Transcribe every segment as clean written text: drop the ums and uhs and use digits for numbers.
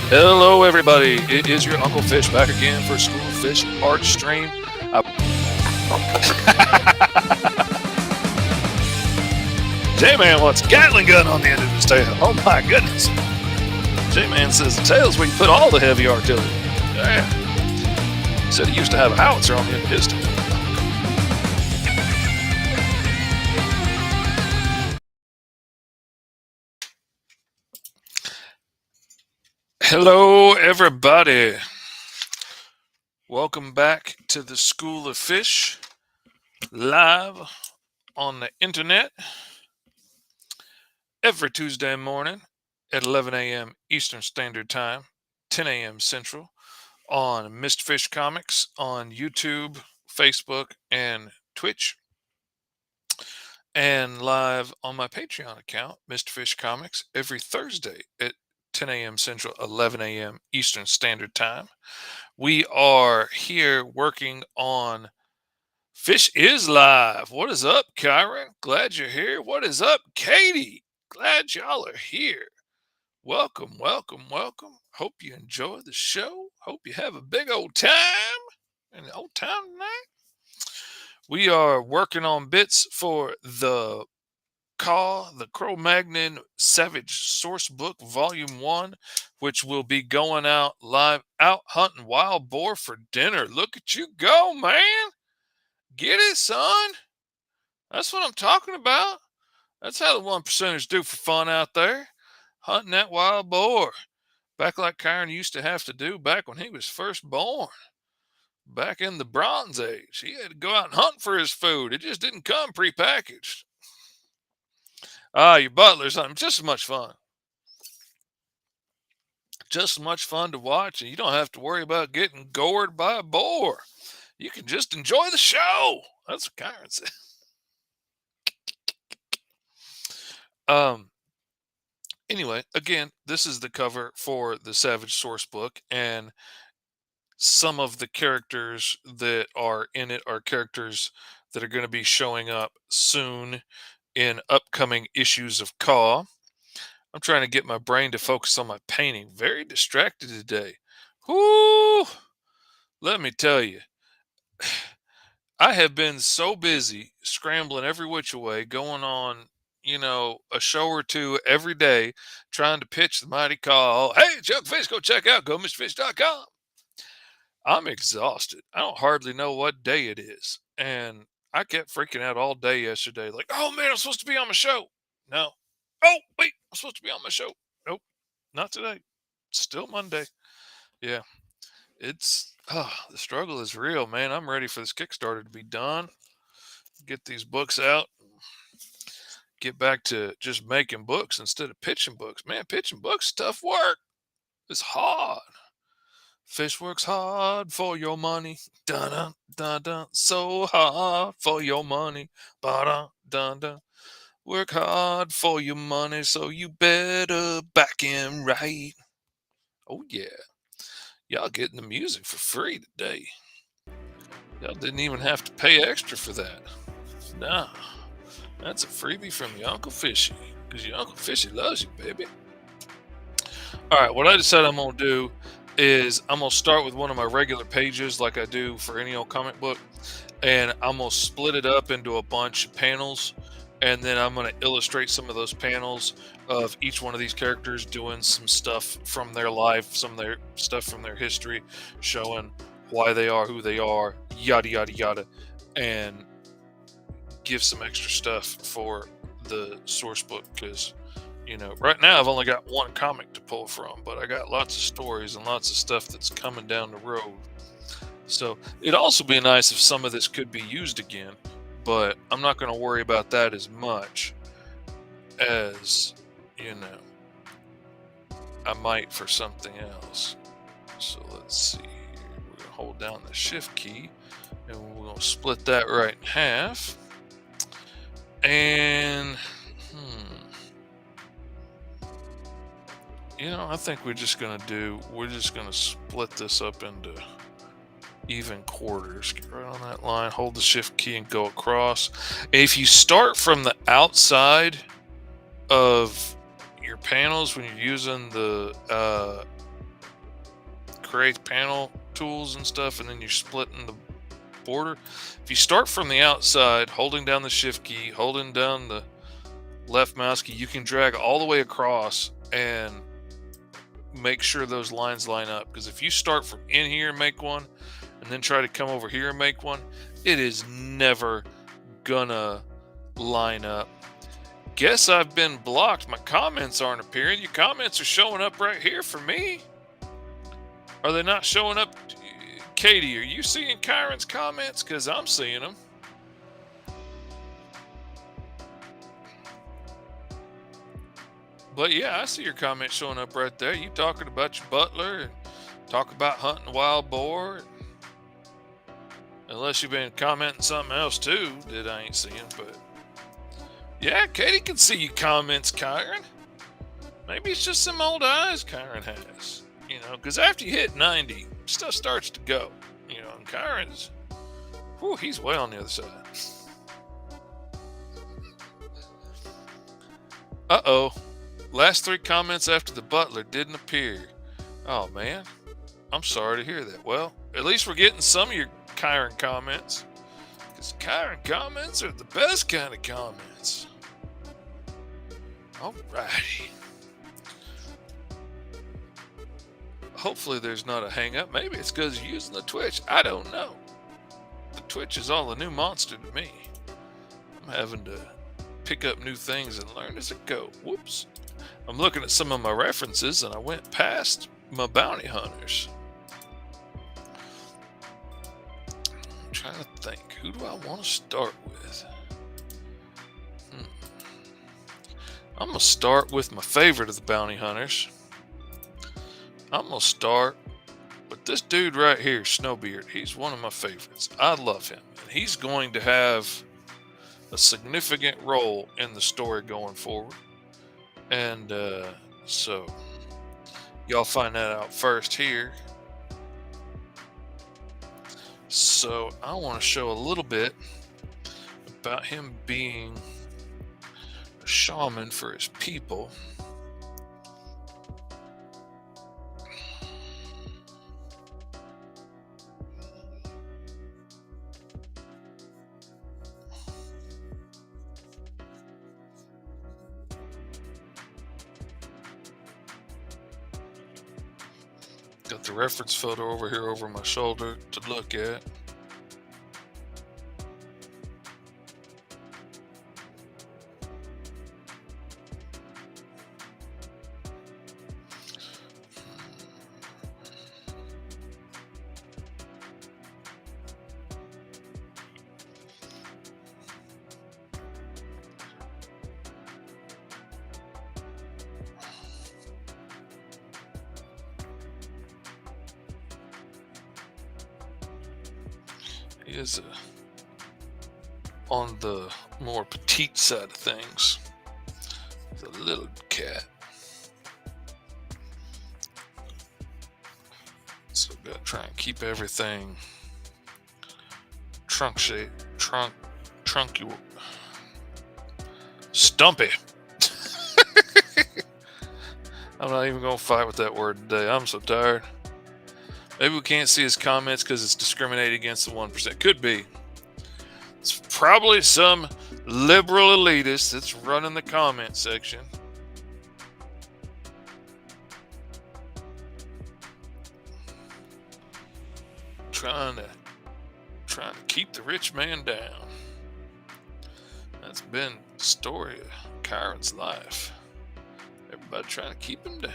Hello, everybody. It is your Uncle Fish back again for School of Fish Art Stream. J-Man wants a Gatling gun on the end of his tail. Oh my goodness. J-Man says the tail's where you put all the heavy artillery. Yeah. Said he used to have a howitzer on the end of his tail. Hello, everybody. Welcome back to the School of Fish, live on the internet every Tuesday morning at 11 a.m. Eastern Standard Time, 10 a.m. Central, on Mistfish Comics on YouTube, Facebook, and Twitch, and live on my Patreon account, Mistfish Comics, every Thursday at 10 a.m. Central, 11 a.m. Eastern Standard Time. We are here working on Fish is Live. What is up, Kyron? Glad you're here. What is up, Katie? Glad y'all are here. Welcome, welcome, welcome. Hope you enjoy the show. Hope you have a big old time. An old time tonight. We are working on bits for the Cro-Magnon Savage Source Book Volume 1, which will be going out live, out hunting wild boar for dinner. Look at you go, man. Get it, son. That's what I'm talking about. That's how the 1%ers do for fun out there. Hunting that wild boar. Back like Kyron used to have to do back when he was first born. Back in the Bronze Age. He had to go out and hunt for his food. It just didn't come prepackaged. Your butler's hunting. Just as much fun. Just as much fun to watch, and you don't have to worry about getting gored by a boar. You can just enjoy the show. That's what Kyron said. Anyway, again, this is the cover for the Savage Source Book, and some of the characters that are in it are characters that are going to be showing up soon in upcoming issues of Caw. I'm trying to get my brain to focus on my painting. Very distracted today. Whoo! Let me tell you, I have been so busy scrambling every which way, going on, a show or two every day, trying to pitch the mighty call. Hey, Chuck Fish, go check out GoMrFish.com. I'm exhausted. I don't hardly know what day it is. And I kept freaking out all day yesterday. Like, oh man, I'm supposed to be on my show. No. Oh, wait, I'm supposed to be on my show. Nope, not today. Still Monday. Yeah. The struggle is real, man. I'm ready for this Kickstarter to be done. Get these books out. Get back to just making books instead of pitching books. Man, pitching books is tough work. It's hard. Fish works hard for your money. Dun dun dun dun. So hard for your money. Ba dun dun dun. Work hard for your money, so you better back him right. Oh yeah. Y'all getting the music for free today. Y'all didn't even have to pay extra for that. Nah. That's a freebie from your Uncle Fishy. Because your Uncle Fishy loves you, baby. Alright, what I decided I'm going to do is I'm going to start with one of my regular pages like I do for any old comic book. And I'm going to split it up into a bunch of panels. And then I'm going to illustrate some of those panels of each one of these characters doing some stuff from their life, some of their stuff from their history, showing why they are who they are, yada, yada, yada. And give some extra stuff for the source book because, right now I've only got one comic to pull from, but I got lots of stories and lots of stuff that's coming down the road. So it'd also be nice if some of this could be used again, but I'm not going to worry about that as much as, I might for something else. So let's see here. We're going to hold down the shift key and we're going to split that right in half. And, I think we're just going to split this up into even quarters. Get right on that line, hold the shift key and go across. If you start from the outside of your panels when you're using the creates panel tools and stuff, and then you're splitting the border. If you start from the outside, holding down the shift key, holding down the left mouse key, you can drag all the way across and make sure those lines line up. Because if you start from in here and make one, and then try to come over here and make one, it is never gonna line up. Guess I've been blocked. My comments aren't appearing. Your comments are showing up right here for me. Are they not showing up? Katie, are you seeing Kyron's comments? Because I'm seeing them. But yeah, I see your comments showing up right there. You talking about your butler and talk about hunting a wild boar. Unless you've been commenting something else too that I ain't seeing. But yeah, Katie can see your comments, Kyron. Maybe it's just some old eyes Kyron has. You know, because after you hit 90, stuff starts to go. You know, and Kyron's, whew, he's way on the other side. Uh-oh. Last 3 comments after the butler didn't appear. Oh, man. I'm sorry to hear that. Well, at least we're getting some of your Kyron comments. Because Kyron comments are the best kind of comments. Alrighty. Hopefully there's not a hang up. Maybe it's because you're using the Twitch. I don't know. The Twitch is all a new monster to me. I'm having to pick up new things and learn as I go. Whoops. I'm looking at some of my references and I went past my bounty hunters. I'm trying to think. Who do I want to start with? I'm going to start with my favorite of the bounty hunters. I'm going to start with this dude right here, Snowbeard. He's one of my favorites. I love him. And he's going to have a significant role in the story going forward. And so y'all find that out first here. So I want to show a little bit about him being a shaman for his people. Got the reference photo over here over my shoulder to look at. He is on the more petite side of things. He's a little cat. So gotta try and keep everything trunk shape, trunky, stumpy. I'm not even gonna fight with that word today. I'm so tired. Maybe we can't see his comments because it's discriminating against the 1%. Could be. It's probably some liberal elitist that's running the comment section. Trying to keep the rich man down. That's been the story of Kyron's life. Everybody trying to keep him down.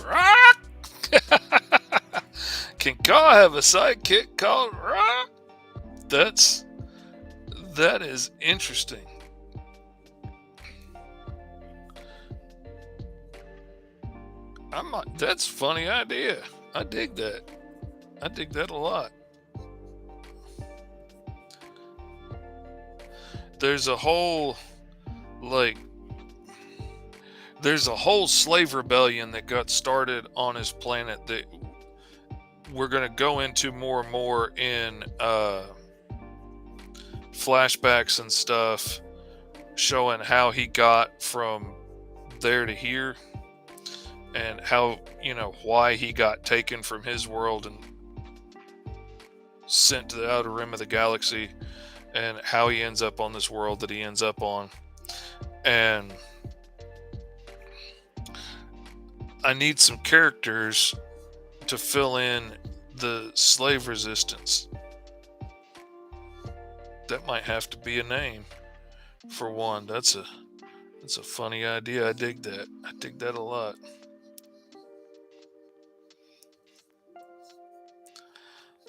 Rock! Can Kaw have a sidekick called Rock? That is interesting. That's a funny idea. I dig that. I dig that a lot. there's a whole like there's a whole slave rebellion that got started on his planet that we're going to go into more and more in flashbacks and stuff, showing how he got from there to here, and how, why he got taken from his world and sent to the outer rim of the galaxy, and how he ends up on this world that he ends up on. And I need some characters to fill in the slave resistance. That might have to be a name for one. That's a funny idea. I dig that. I dig that a lot.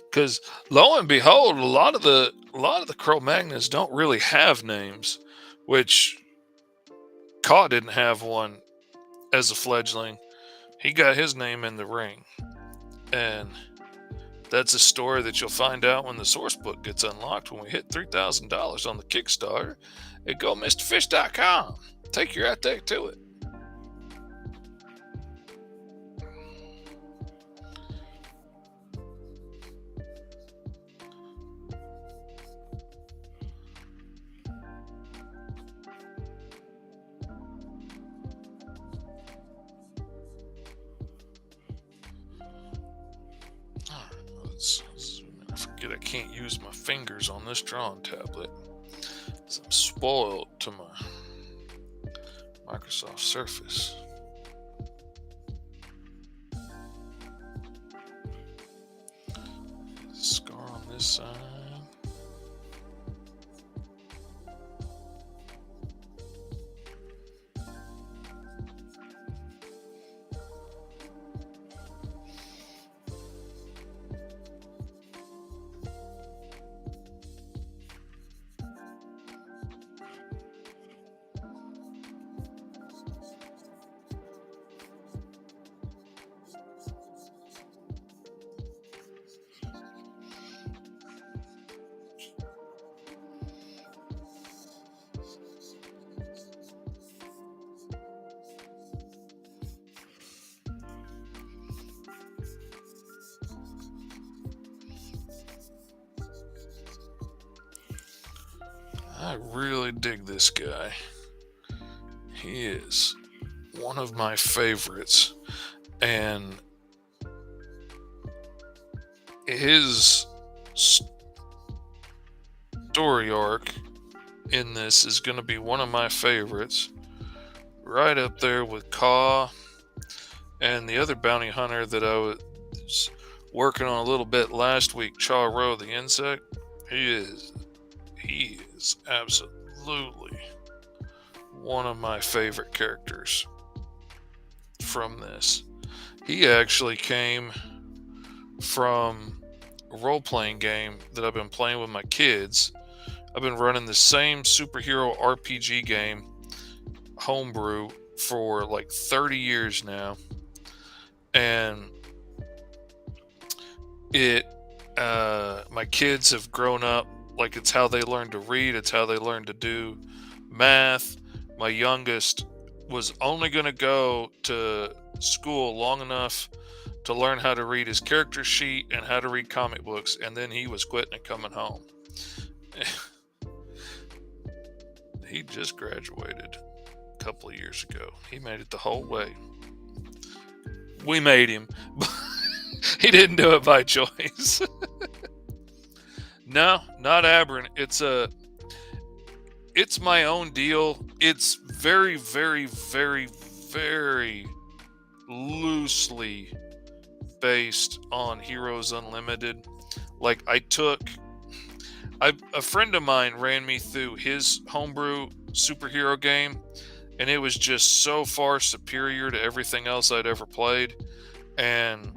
Because lo and behold, a lot of the Cro-Magnons don't really have names, which Ka didn't have one as a fledgling. He got his name in the ring, and that's a story that you'll find out when the source book gets unlocked, when we hit $3,000 on the Kickstarter at GoMrFish.com. Take your ethic to it. I forget I can't use my fingers on this drawing tablet. I'm spoiled to my Microsoft Surface. Scar on this side. I really dig this guy. He is one of my favorites, and his story arc in this is going to be one of my favorites, right up there with Ka and the other bounty hunter that I was working on a little bit last week, Cha-Ro the insect. He is absolutely one of my favorite characters from this. He actually came from a role-playing game that I've been playing with my kids. I've been running the same superhero RPG game, homebrew, for like 30 years now. And my kids have grown up, like, it's how they learn to read, it's how they learn to do math. My youngest was only going to go to school long enough to learn how to read his character sheet and how to read comic books, and then he was quitting and coming home. He just graduated a couple of years ago. He made it the whole way. We made him. He didn't do it by choice. No, not Aberrant. It's my own deal. It's very, very, very, very loosely based on Heroes Unlimited. Like, a friend of mine ran me through his homebrew superhero game, and it was just so far superior to everything else I'd ever played. And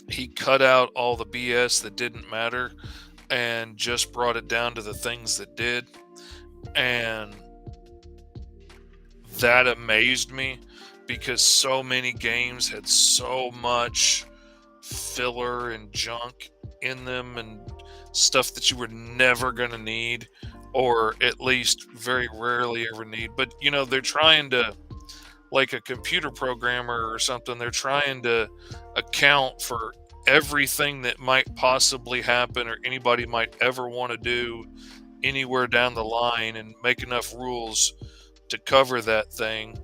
he cut out all the BS that didn't matter and just brought it down to the things that did. And that amazed me, because so many games had so much filler and junk in them and stuff that you were never going to need or at least very rarely ever need. But they're trying to, like a computer programmer or something, they're trying to account for everything that might possibly happen or anybody might ever want to do anywhere down the line and make enough rules to cover that thing,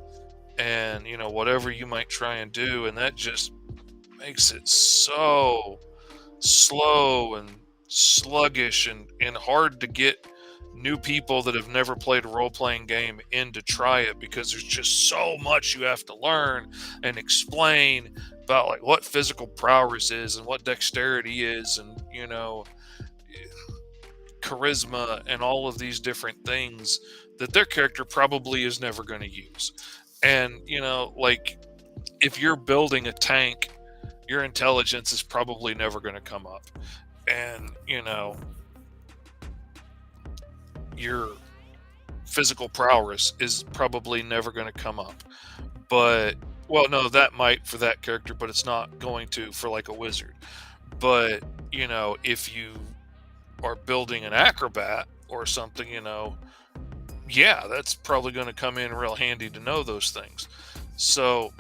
and whatever you might try and do, and that just makes it so slow and sluggish and hard to get new people that have never played a role-playing game in to try it, because there's just so much you have to learn and explain about, like, what physical prowess is and what dexterity is, and charisma and all of these different things that their character probably is never going to use. And like, if you're building a tank, your intelligence is probably never going to come up, and your physical prowess is probably never going to come up. But, well, no, that might for that character, but it's not going to for like a wizard. But if you are building an acrobat or something, yeah, that's probably going to come in real handy to know those things. So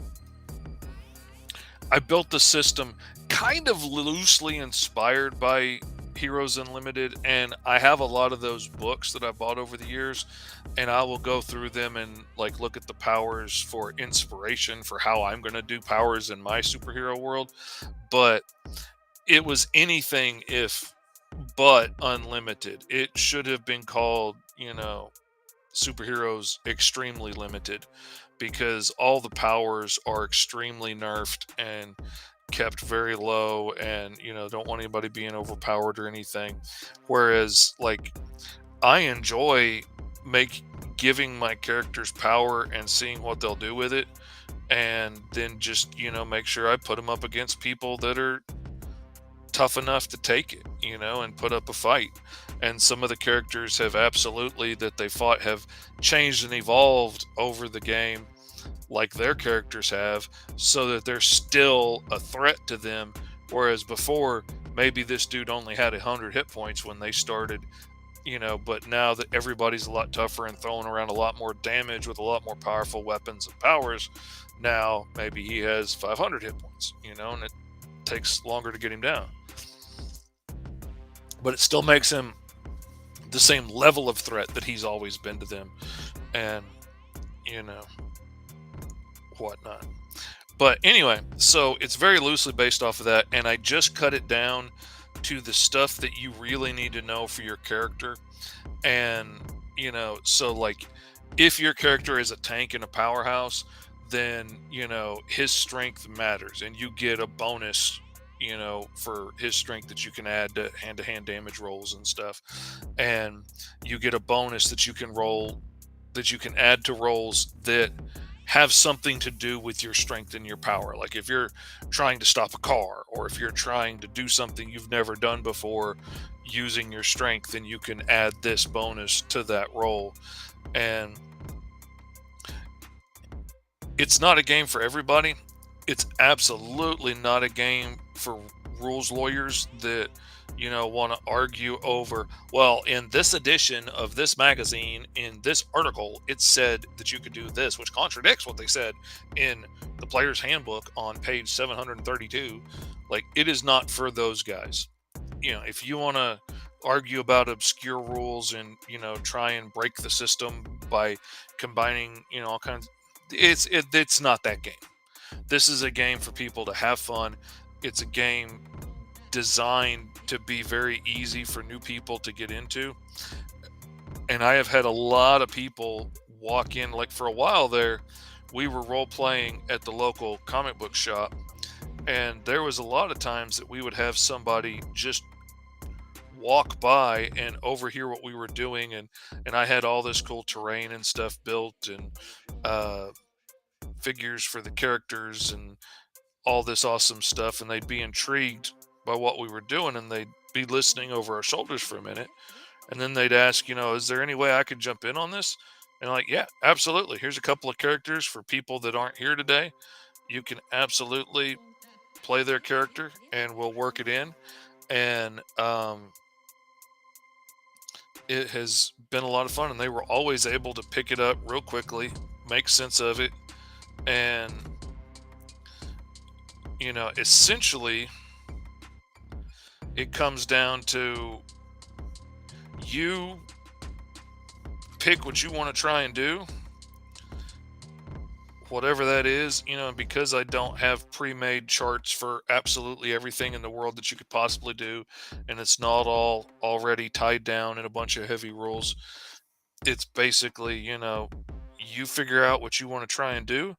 I built the system kind of loosely inspired by Heroes Unlimited, and I have a lot of those books that I bought over the years, and I will go through them and like look at the powers for inspiration for how I'm going to do powers in my superhero world. But it was anything if but unlimited. It should have been called, Superheroes Extremely Limited, because all the powers are extremely nerfed and kept very low, and don't want anybody being overpowered or anything. Whereas, like, I enjoy make giving my characters power and seeing what they'll do with it, and then just make sure I put them up against people that are tough enough to take it, and put up a fight. And some of the characters have absolutely that they fought have changed and evolved over the game, like their characters have, so that they're still a threat to them. Whereas before, maybe this dude only had 100 hit points when they started, but now that everybody's a lot tougher and throwing around a lot more damage with a lot more powerful weapons and powers, now maybe he has 500 hit points, and it takes longer to get him down. But it still makes him the same level of threat that he's always been to them, and whatnot. But anyway, so it's very loosely based off of that, and I just cut it down to the stuff that you really need to know for your character. And so, like, if your character is a tank and a powerhouse, then his strength matters, and you get a bonus for his strength that you can add to hand-to-hand damage rolls and stuff. And you get a bonus that you can roll, that you can add to rolls that have something to do with your strength and your power. Like if you're trying to stop a car, or if you're trying to do something you've never done before using your strength, then you can add this bonus to that roll. And it's not a game for everybody. It's absolutely not a game for rules lawyers that want to argue over, well, in this edition of this magazine, in this article, it said that you could do this, which contradicts what they said in the player's handbook on page 732. Like, it is not for those guys. If you want to argue about obscure rules and try and break the system by combining all kinds, it's not that game. This is a game for people to have fun. It's a game designed to be very easy for new people to get into. And I have had a lot of people walk in, like for a while there, we were role playing at the local comic book shop, and there was a lot of times that we would have somebody just walk by and overhear what we were doing, and I had all this cool terrain and stuff built, and figures for the characters and all this awesome stuff, and they'd be intrigued by what we were doing, and they'd be listening over our shoulders for a minute, and then they'd ask, is there any way I could jump in on this? And like, yeah, absolutely, here's a couple of characters for people that aren't here today. You can absolutely play their character and we'll work it in. And it has been a lot of fun, and they were always able to pick it up real quickly, make sense of it, and essentially, it comes down to you pick what you want to try and do, whatever that is, and because I don't have pre-made charts for absolutely everything in the world that you could possibly do, and it's not all already tied down in a bunch of heavy rules, it's basically, you figure out what you want to try and do.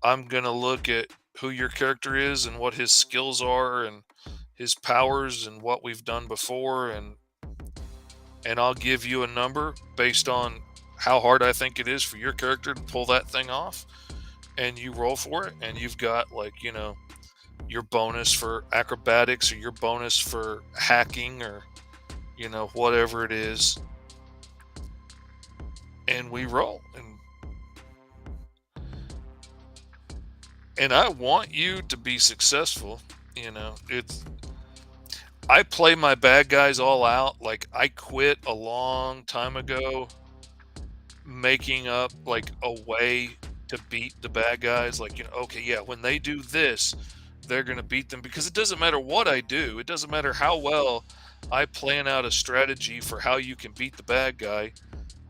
I'm going to look at who your character is and what his skills are and his powers and what we've done before, and I'll give you a number based on how hard I think it is for your character to pull that thing off, and you roll for it, and you've got, like, your bonus for acrobatics or your bonus for hacking, or whatever it is, and we roll. And I want you to be successful. It's I play my bad guys all out. Like, I quit a long time ago making up like a way to beat the bad guys. Like, okay, yeah, when they do this, they're going to beat them, because it doesn't matter what I do. It doesn't matter how well I plan out a strategy for how you can beat the bad guy.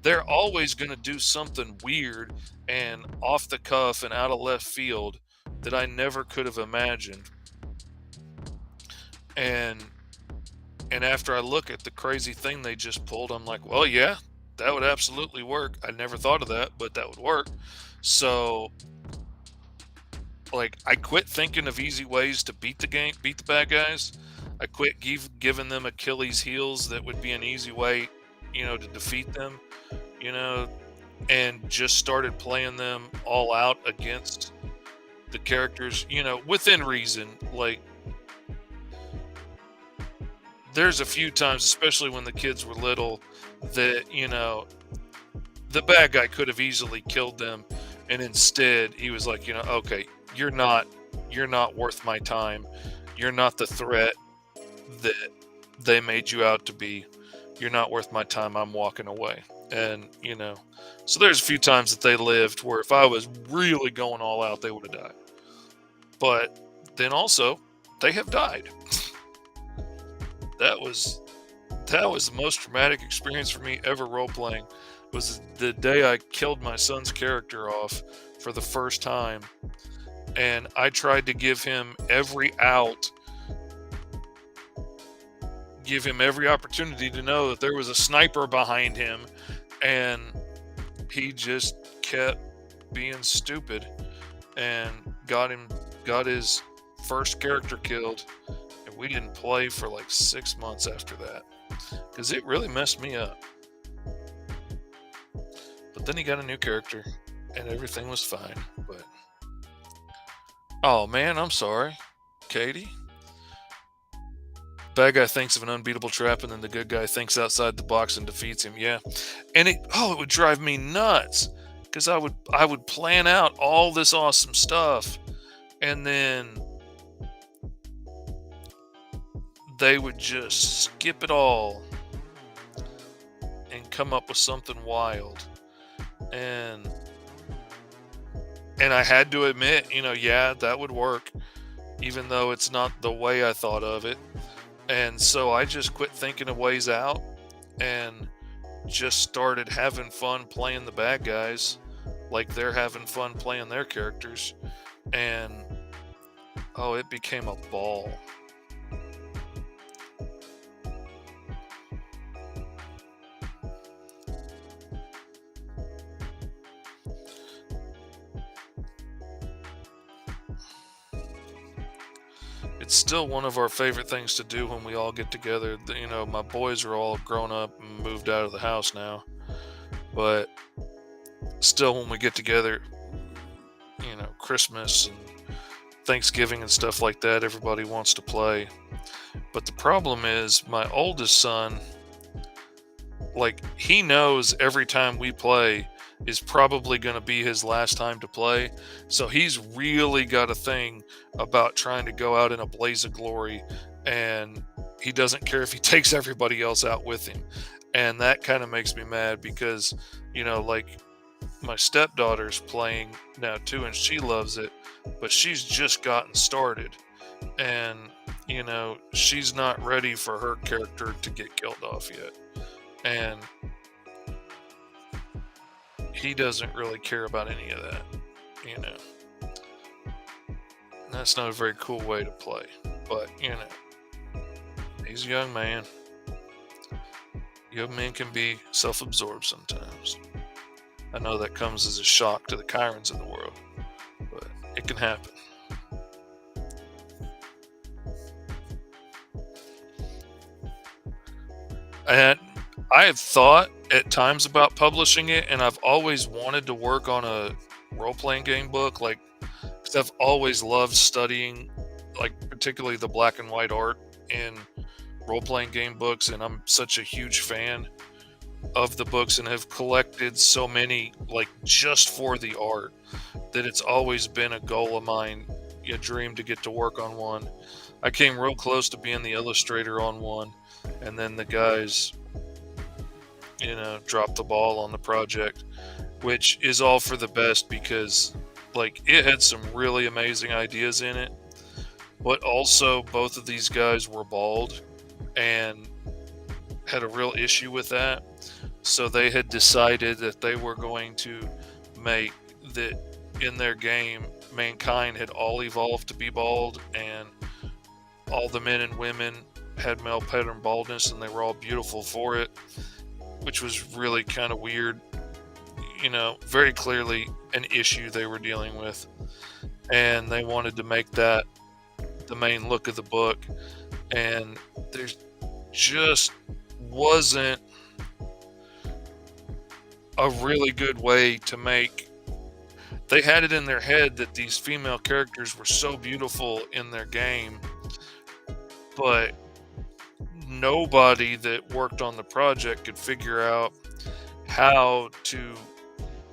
They're always going to do something weird and off the cuff and out of left field that I never could have imagined. And after I look at the crazy thing they just pulled, I'm like, well, yeah, that would absolutely work. I never thought of that, but that would work. So, like, I quit thinking of easy ways to beat the bad guys. I quit giving them Achilles heels that would be an easy way, to defeat them, you know, and just started playing them all out against the characters, within reason. Like, there's a few times, especially when the kids were little, that, the bad guy could have easily killed them. And instead he was like, okay, you're not worth my time. You're not the threat that they made you out to be. You're not worth my time. I'm walking away. And, so there's a few times that they lived where if I was really going all out, they would have died. But then also, they have died. That was the most traumatic experience for me ever role playing. Was the day I killed my son's character off for the first time, and I tried to give him every out, give him every opportunity to know that there was a sniper behind him, and he just kept being stupid and got his first character killed. And we didn't play for like 6 months after that, because it really messed me up. But then he got a new character and everything was fine. But oh man, I'm sorry, Katie. Bad guy thinks of an unbeatable trap, and then the good guy thinks outside the box and defeats him. Yeah, and it would drive me nuts, because I would plan out all this awesome stuff, and then they would just skip it all and come up with something wild. And I had to admit, yeah, that would work, even though it's not the way I thought of it. And so I just quit thinking of ways out and just started having fun playing the bad guys like they're having fun playing their characters. And oh, it became a ball. It's still one of our favorite things to do when we all get together. My boys are all grown up and moved out of the house now, but still, when we get together, Christmas and Thanksgiving and stuff like that, everybody wants to play. But the problem is, my oldest son, like, he knows every time we play is probably going to be his last time to play. So he's really got a thing about trying to go out in a blaze of glory, and he doesn't care if he takes everybody else out with him. And that kind of makes me mad because, like my stepdaughter's playing now too, and she loves it, but she's just gotten started. And, she's not ready for her character to get killed off yet. And he doesn't really care about any of that, you know. That's not a very cool way to play. But, he's a young man. Young men can be self absorbed sometimes. I know that comes as a shock to the Chirons of the world, but it can happen. And I have thought at times about publishing it, and I've always wanted to work on a role playing game book. Like, 'cause I've always loved studying, like, particularly the black and white art in role playing game books. And I'm such a huge fan of the books and have collected so many, like, just for the art, that it's always been a goal of mine, a dream to get to work on one. I came real close to being the illustrator on one, and then the guys, dropped the ball on the project, which is all for the best because, like, it had some really amazing ideas in it, but also both of these guys were bald and had a real issue with that. So they had decided that they were going to make that in their game, mankind had all evolved to be bald, and all the men and women had male pattern baldness, and they were all beautiful for it, which was really kind of weird. Very clearly an issue they were dealing with, and they wanted to make that the main look of the book. And there's just wasn't a really good way to make. They had it in their head that these female characters were so beautiful in their game, but nobody that worked on the project could figure out how to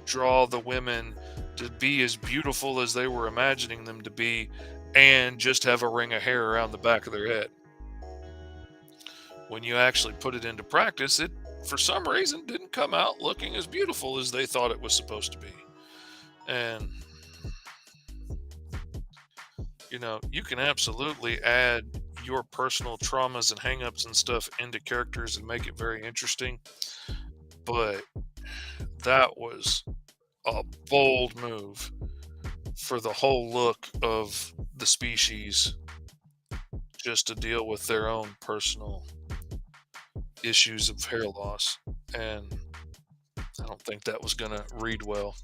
draw the women to be as beautiful as they were imagining them to be, and just have a ring of hair around the back of their head. When you actually put it into practice, it, for some reason, didn't come out looking as beautiful as they thought it was supposed to be. And, you can absolutely add your personal traumas and hangups and stuff into characters and make it very interesting. But that was a bold move for the whole look of the species, just to deal with their own personal issues of hair loss. And I don't think that was going to read well.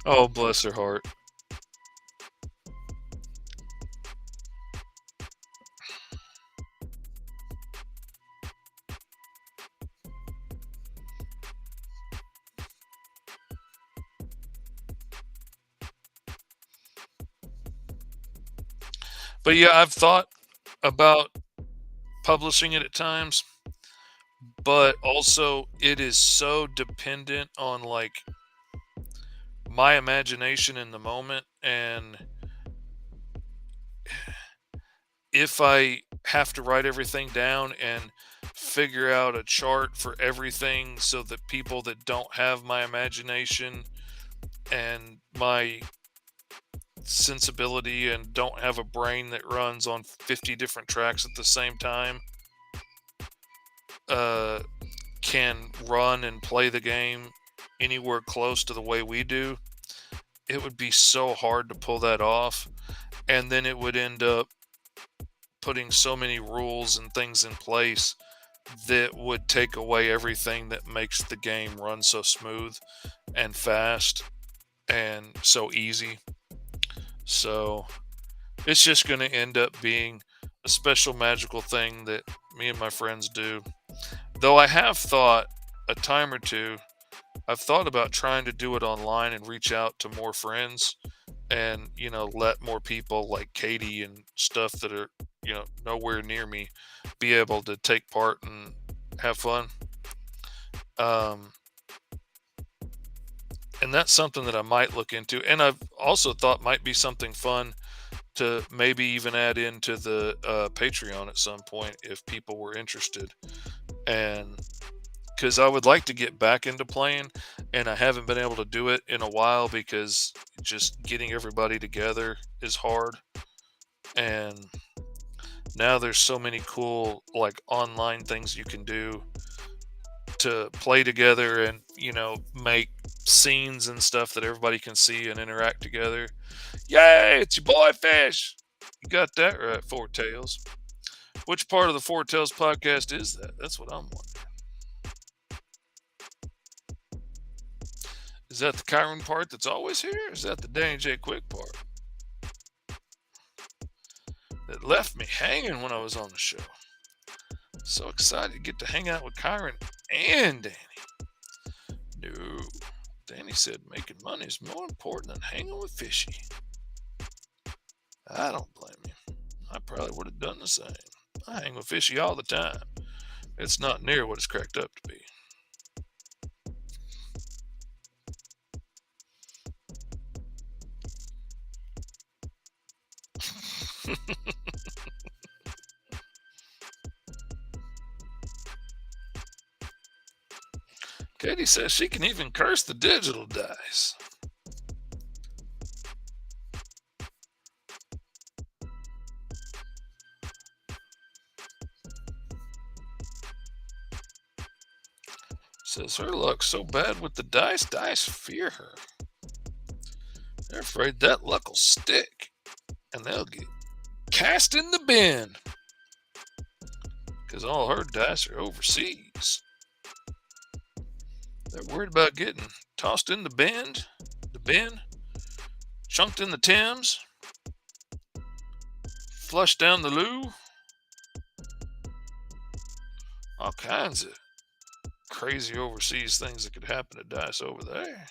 Oh, bless her heart. But yeah, I've thought about publishing it at times, but also it is so dependent on, like, my imagination in the moment. And if I have to write everything down and figure out a chart for everything so that people that don't have my imagination and my sensibility and don't have a brain that runs on 50 different tracks at the same time, uh, can run and play the game anywhere close to the way we do, it would be so hard to pull that off. And then it would end up putting so many rules and things in place that would take away everything that makes the game run so smooth and fast and so easy. So it's just going to end up being a special magical thing that me and my friends do. Though I have thought a time or two, I've thought about trying to do it online and reach out to more friends and, let more people like Katie and stuff that are, nowhere near me be able to take part and have fun. Um, and that's something that I might look into. And I've also thought might be something fun to maybe even add into the Patreon at some point if people were interested. And because I would like to get back into playing, and I haven't been able to do it in a while because just getting everybody together is hard. And now there's so many cool like online things you can do to play together and make scenes and stuff that everybody can see and interact together. Yay, it's your boy Fish. You got that right, Four Tails. Which part of the Four Tails podcast is that? That's what I'm wondering. Is that the Kyron part that's always here? Or is that the Danny J. Quick part? That left me hanging when I was on the show. So excited to get to hang out with Kyron and Danny. No. Danny said making money is more important than hanging with Fishy. I don't blame you. I probably would have done the same. I hang with Fishy all the time. It's not near what it's cracked up to be. Katie says she can even curse the digital dice. Says her luck's so bad with the dice fear her. They're afraid that luck will stick, and they'll get cast in the bin. Because all her dice are overseas. They're worried about getting tossed in the bin, chunked in the Thames, flushed down the loo. All kinds of crazy overseas things that could happen to dice over there.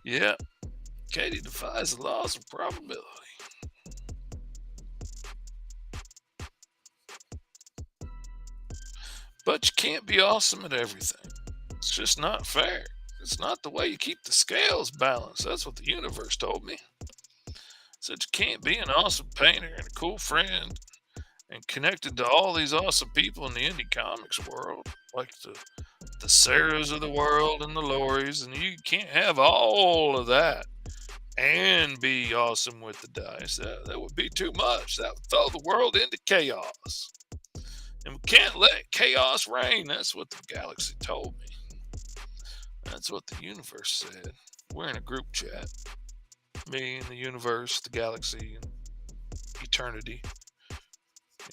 Yeah, Katie defies the laws of probability. But you can't be awesome at everything. It's just not fair. It's not the way you keep the scales balanced. That's what the universe told me. It said you can't be an awesome painter and a cool friend and connected to all these awesome people in the indie comics world, like the Sarahs of the world and the Loris, and you can't have all of that and be awesome with the dice. That would be too much. That would throw the world into chaos. And we can't let chaos reign. That's what the galaxy told me. That's what the universe said. We're in a group chat. Me and the universe, the galaxy, and eternity.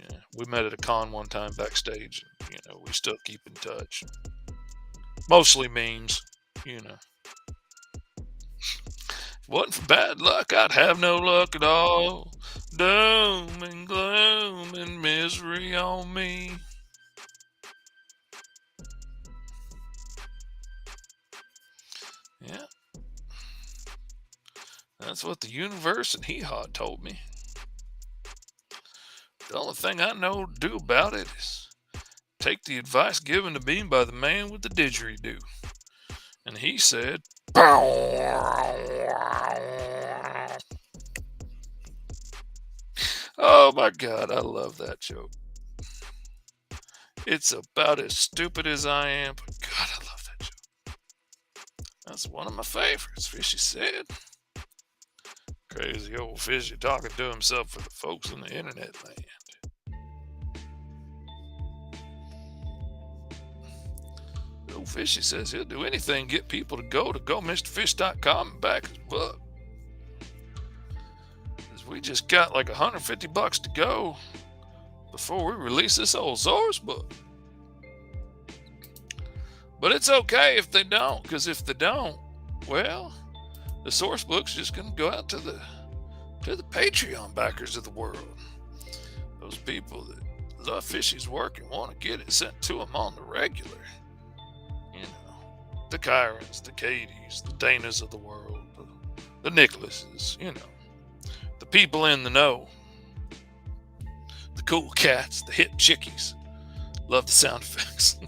Yeah, we met at a con one time backstage. And, we still keep in touch. Mostly memes, If it wasn't for bad luck, I'd have no luck at all. Doom and gloom and misery on me. Yeah. That's what the universe and Hee-Haw told me. The only thing I know to do about it is take the advice given to me by the man with the didgeridoo. And he said, oh my God, I love that joke. It's about as stupid as I am, but God, I love that joke. That's one of my favorites, Fishy said. Crazy old Fishy talking to himself for the folks in the internet land. Old Fishy says he'll do anything to get people to go GoMrFish.com and back his book. We just got like $150 to go before we release this old source book. But it's okay if they don't, because if they don't, well, the source book's just going to go out to the Patreon backers of the world. Those people that love Fishy's work and want to get it sent to them on the regular. The Kyrons, the Katies, the Danas of the world, the Nicholases, the people in the know, the cool cats, the hip chickies, Love the sound effects.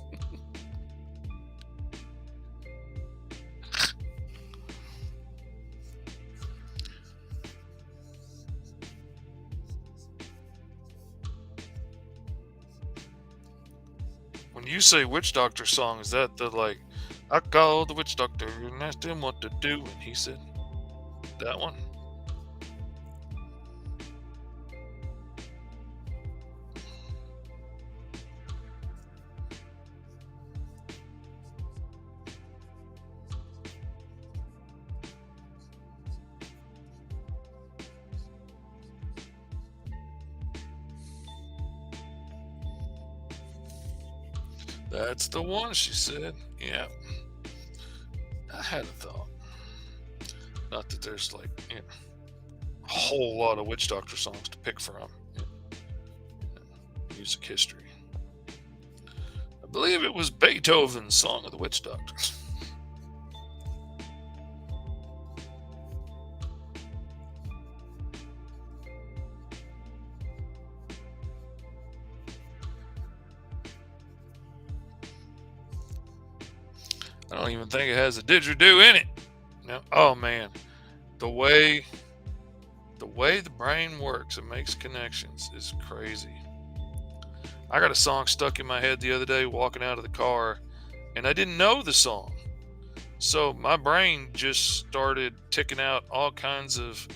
When you say witch doctor song, is that the like, I called the witch doctor and asked him what to do, and he said that one? That's the one, she said. Yeah, I had a thought. Not that there's like, a whole lot of witch doctor songs to pick from. in Music history. I believe it was Beethoven's Song of the Witch Doctors. I don't even think it has a didgeridoo in it. No. Oh man, the way the brain works and makes connections is crazy. I got a song stuck in my head the other day walking out of the car, and I didn't know the song. So my brain just started ticking out all kinds of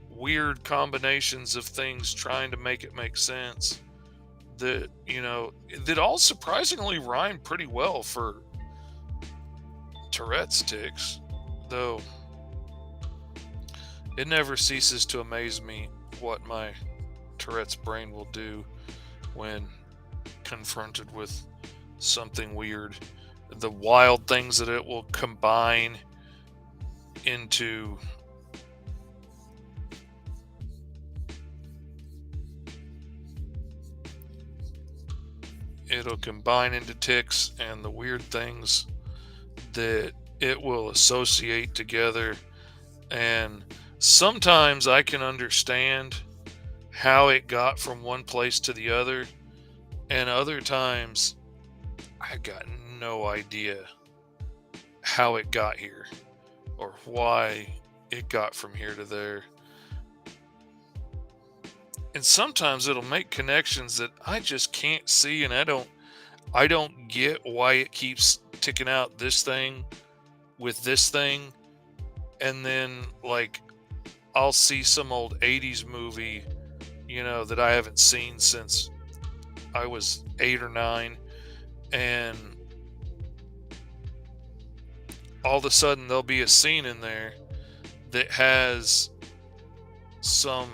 weird combinations of things trying to make it make sense that, that all surprisingly rhyme pretty well for Tourette's tics, though it never ceases to amaze me what my Tourette's brain will do when confronted with something weird. The wild things that it will combine into. It'll combine into tics, and the weird things that it will associate together. And sometimes I can understand how it got from one place to the other, and other times I got no idea how it got here or why it got from here to there. And sometimes it'll make connections that I just can't see, and I don't get why it keeps ticking out this thing with this thing. And then like I'll see some old 80s movie, that I haven't seen since I was 8 or 9, and all of a sudden there'll be a scene in there that has some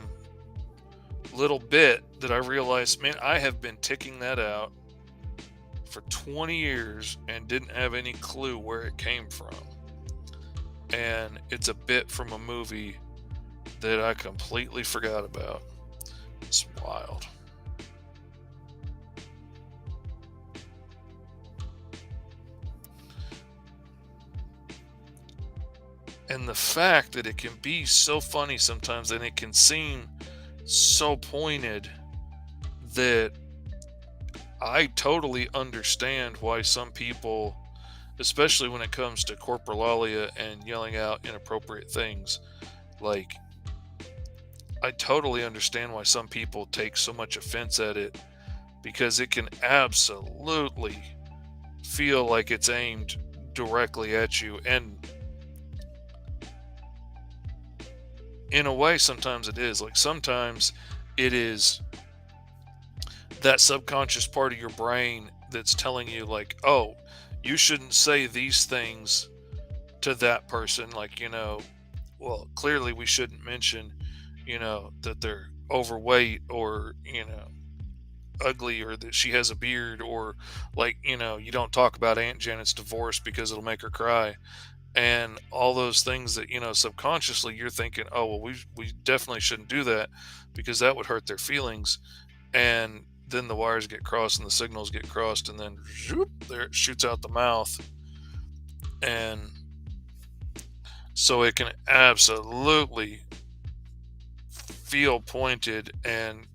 little bit that I realize, man, I have been ticking that out for 20 years and didn't have any clue where it came from. And it's a bit from a movie that I completely forgot about. It's wild. And the fact that it can be so funny sometimes and it can seem so pointed that I totally understand why some people, especially when it comes to corporalia and yelling out inappropriate things, like I totally understand why some people take so much offense at it, because it can absolutely feel like it's aimed directly at you. And in a way, sometimes it is. Like sometimes it is that subconscious part of your brain that's telling you, like, oh, you shouldn't say these things to that person. Like, well, clearly we shouldn't mention, that they're overweight or, ugly, or that she has a beard, or like, you don't talk about Aunt Janet's divorce because it'll make her cry. And all those things that, subconsciously you're thinking, oh, well, we definitely shouldn't do that because that would hurt their feelings. And then the wires get crossed and the signals get crossed, and then zoop, there it shoots out the mouth. And so it can absolutely feel pointed, and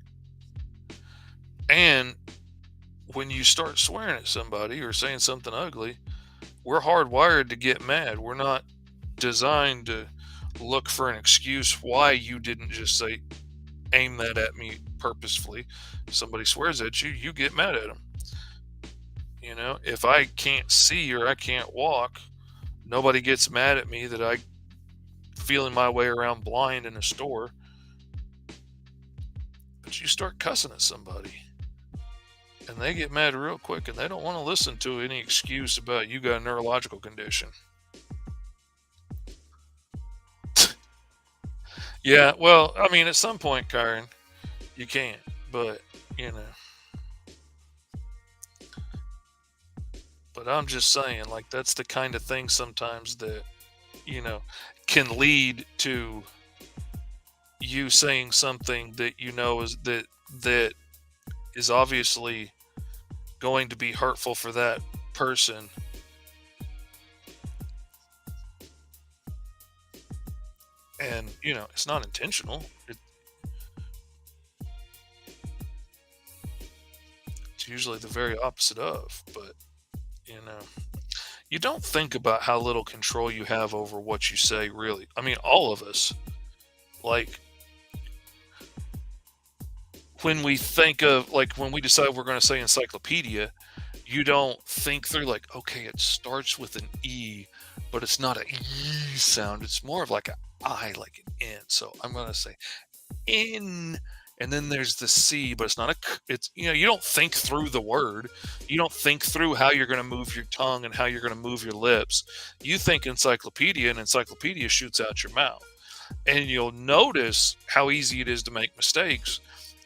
when you start swearing at somebody or saying something ugly, we're hardwired to get mad. We're not designed to look for an excuse why you didn't just say, aim that at me purposefully. If somebody swears at you, you get mad at them. You know, if I can't see or I can't walk, nobody gets mad at me that I feeling my way around blind in a store. But you start cussing at somebody and they get mad real quick and they don't want to listen to any excuse about you got a neurological condition. Yeah, well, I mean, at some point, Kyron, you can't, but you know, but I'm just saying, like, that's the kind of thing sometimes that, you know, can lead to you saying something that you know that is obviously going to be hurtful for that person. And you know, it's not intentional. It's usually the very opposite of, but you know, you don't think about how little control you have over what you say, really. I mean, all of us, like, when we think of, like, when we decide we're going to say encyclopedia, you don't think through, like, okay, it starts with an E, but it's not a E sound. It's more of like a I, like an N. So I'm going to say in, and then there's the C, but it's not a k. It's, you know, you don't think through the word. You don't think through how you're going to move your tongue and how you're going to move your lips. You think encyclopedia, and encyclopedia shoots out your mouth. And you'll notice how easy it is to make mistakes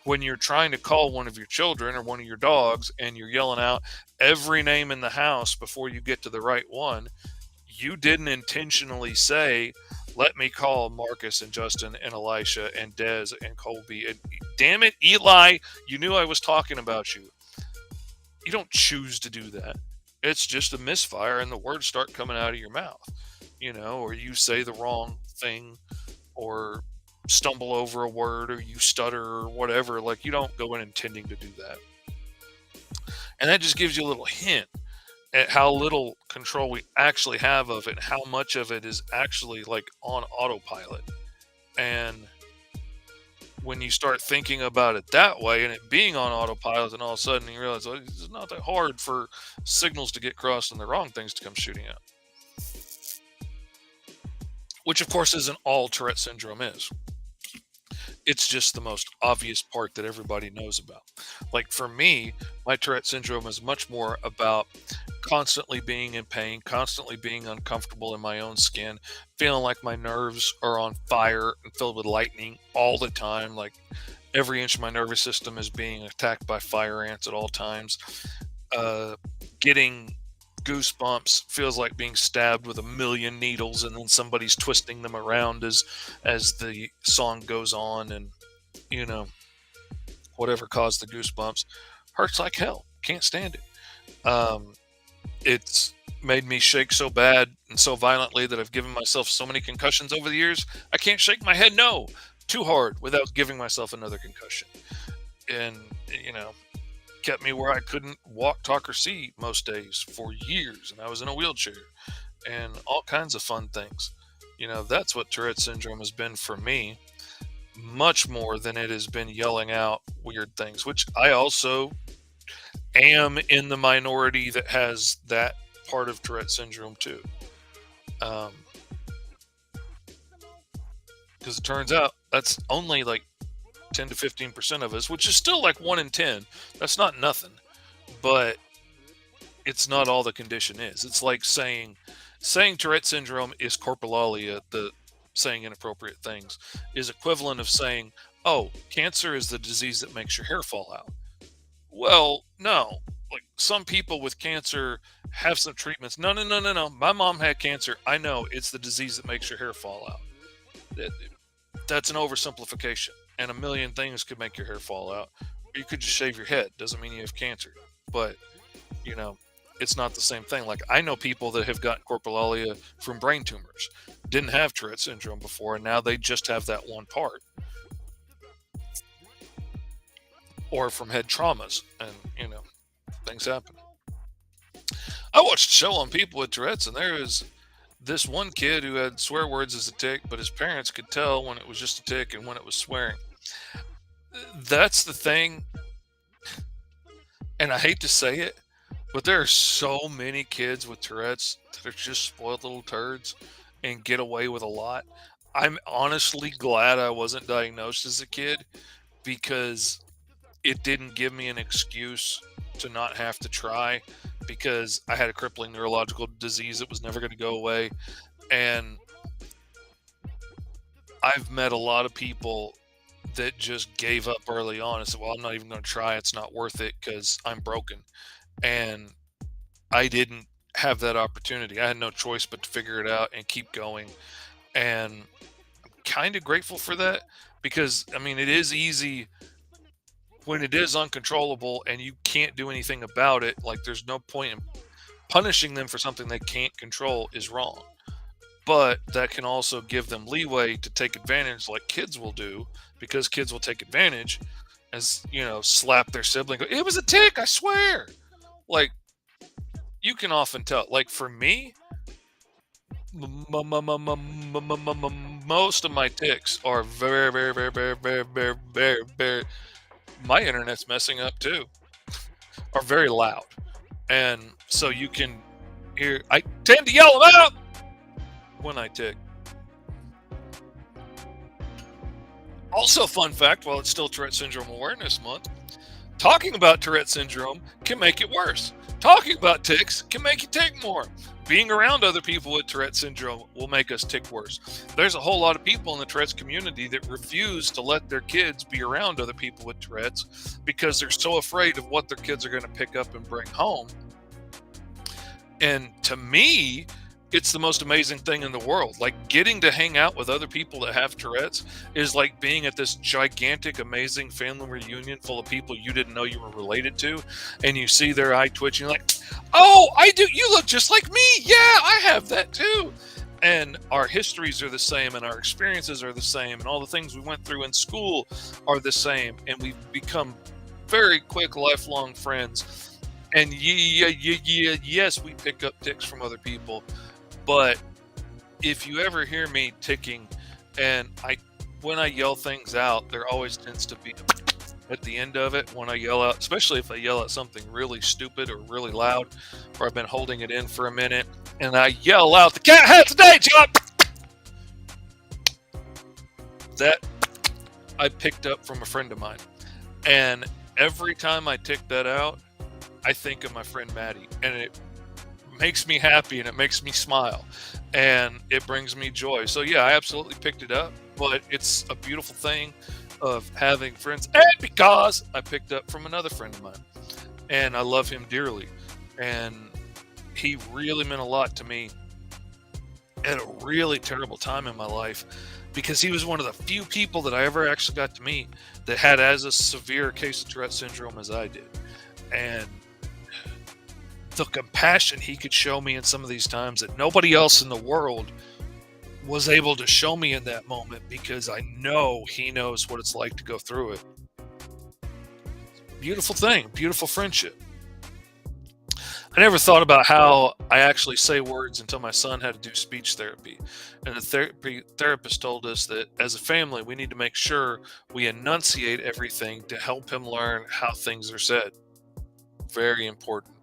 when you're trying to call one of your children or one of your dogs and you're yelling out every name in the house before you get to the right one. You didn't intentionally say, let me call Marcus and Justin and Elisha and Dez and Colby. And damn it, Eli, you knew I was talking about you. You don't choose to do that. It's just a misfire and the words start coming out of your mouth, you know, or you say the wrong thing or stumble over a word or you stutter or whatever. Like, you don't go in intending to do that. And that just gives you a little hint at how little control we actually have of it, and how much of it is actually like on autopilot. And when you start thinking about it that way and it being on autopilot, and all of a sudden you realize, oh, it's not that hard for signals to get crossed and the wrong things to come shooting out, which of course isn't all Tourette syndrome is. It's just the most obvious part that everybody knows about. Like, for me, my Tourette syndrome is much more about constantly being in pain, constantly being uncomfortable in my own skin, feeling like my nerves are on fire and filled with lightning all the time. Like, every inch of my nervous system is being attacked by fire ants at all times. Getting goosebumps feels like being stabbed with a million needles, and then somebody's twisting them around as the song goes on, and you know, whatever caused the goosebumps hurts like hell. Can't stand it. It's made me shake so bad and so violently that I've given myself so many concussions over the years. I can't shake my head no too hard without giving myself another concussion. And you know, kept me where I couldn't walk, talk, or see most days for years, and I was in a wheelchair, and all kinds of fun things. You know, that's what Tourette syndrome has been for me, much more than it has been yelling out weird things, which I also am in the minority that has that part of Tourette syndrome too. Um, because it turns out that's only like 10 to 15% of us, which is still like 1 in 10. That's not nothing, but it's not all the condition is. It's like saying Tourette syndrome is corpulalia, the saying inappropriate things, is equivalent of saying, "Oh, cancer is the disease that makes your hair fall out." Well, no. Like, some people with cancer have some treatments. No, no, no, no, no. My mom had cancer. I know it's the disease that makes your hair fall out. That- That's an oversimplification. And a million things could make your hair fall out. Or you could just shave your head. Doesn't mean you have cancer. But, you know, it's not the same thing. Like, I know people that have gotten corpulalia from brain tumors, didn't have Tourette syndrome before, and now they just have that one part, or from head traumas. And, you know, things happen. I watched a show on people with Tourette's, and there was this one kid who had swear words as a tick, but his parents could tell when it was just a tick and when it was swearing. That's the thing, and I hate to say it, but there are so many kids with Tourette's that are just spoiled little turds and get away with a lot. I'm honestly glad I wasn't diagnosed as a kid because it didn't give me an excuse to not have to try because I had a crippling neurological disease that was never going to go away. And I've met a lot of people that just gave up early on and said, well, I'm not even going to try. It's not worth it because I'm broken. And I didn't have that opportunity. I had no choice but to figure it out and keep going. And kind of grateful for that because, I mean, it is easy when it is uncontrollable and you can't do anything about it. Like, there's no point in punishing them for something they can't control is wrong. But that can also give them leeway to take advantage, like kids will do, because kids will take advantage as, slap their sibling. Go, it was a tick, I swear. Like, you can often tell. Like, for me, most of my ticks are very, very, very, very, very, very, very, very. My internet's messing up too. Are very loud, and so you can hear. I tend to yell them out when I tick. Also, fun fact: while it's still Tourette Syndrome Awareness Month, talking about Tourette Syndrome can make it worse. Talking about ticks can make you tick more. Being around other people with Tourette syndrome will make us tick worse. There's a whole lot of people in the Tourette's community that refuse to let their kids be around other people with Tourette's because they're so afraid of what their kids are going to pick up and bring home. And to me, it's the most amazing thing in the world. Like, getting to hang out with other people that have Tourette's is like being at this gigantic, amazing family reunion full of people you didn't know you were related to, and you see their eye twitching, like, oh, I do. You look just like me. Yeah, I have that too. And our histories are the same, and our experiences are the same, and all the things we went through in school are the same, and we've become very quick, lifelong friends. And yes, we pick up ticks from other people. But if you ever hear me ticking, and when I yell things out, there always tends to be at the end of it when I yell out, especially if I yell out something really stupid or really loud, or I've been holding it in for a minute, and I yell out, "The cat had today, John!" That I picked up from a friend of mine. And every time I tick that out, I think of my friend Maddie, and it makes me happy and it makes me smile and it brings me joy. So yeah, I absolutely picked it up, but it's a beautiful thing of having friends, and because I picked up from another friend of mine and I love him dearly, and he really meant a lot to me at a really terrible time in my life because he was one of the few people that I ever actually got to meet that had as a severe case of Tourette syndrome as I did. And the compassion he could show me in some of these times that nobody else in the world was able to show me in that moment, because I know he knows what it's like to go through it. Beautiful thing, beautiful friendship. I never thought about how I actually say words until my son had to do speech therapy. And the therapist told us that as a family, we need to make sure we enunciate everything to help him learn how things are said. Very important.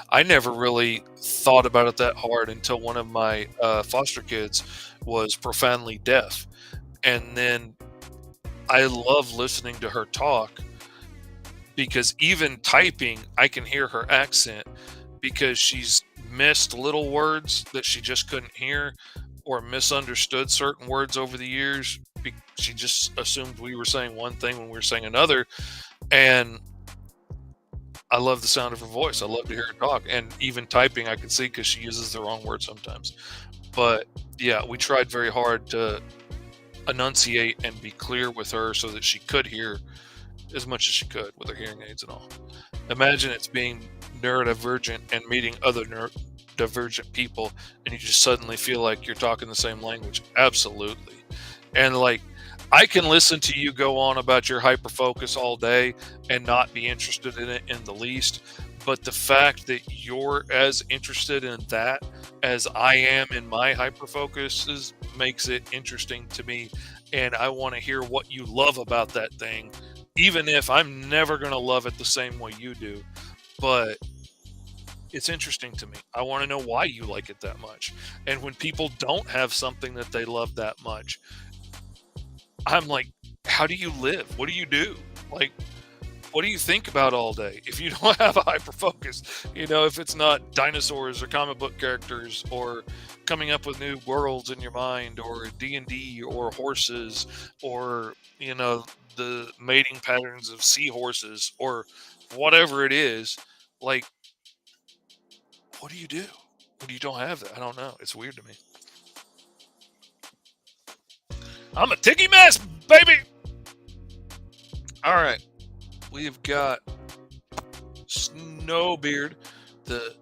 I never really thought about it that hard until one of my foster kids was profoundly deaf. And then I love listening to her talk because even typing, I can hear her accent because she's missed little words that she just couldn't hear or misunderstood certain words over the years. She just assumed we were saying one thing when we were saying another. And I love the sound of her voice. I love to hear her talk. And even typing, I can see because she uses the wrong word sometimes. But yeah, we tried very hard to enunciate and be clear with her so that she could hear as much as she could with her hearing aids and all. Imagine it's being neurodivergent and meeting other neurodivergent people, and you just suddenly feel like you're talking the same language. Absolutely. And like, I can listen to you go on about your hyperfocus all day and not be interested in it in the least. But the fact that you're as interested in that as I am in my hyper focuses makes it interesting to me. And I want to hear what you love about that thing, even if I'm never going to love it the same way you do. But it's interesting to me. I want to know why you like it that much. And when people don't have something that they love that much, I'm like, how do you live? What do you do? Like, what do you think about all day if you don't have a hyper focus? If it's not dinosaurs or comic book characters or coming up with new worlds in your mind or D&D or horses or, the mating patterns of seahorses or whatever it is, like, what do you do when you don't have that? I don't know. It's weird to me. I'm a tiki mess, baby. All right. We've got Snowbeard, the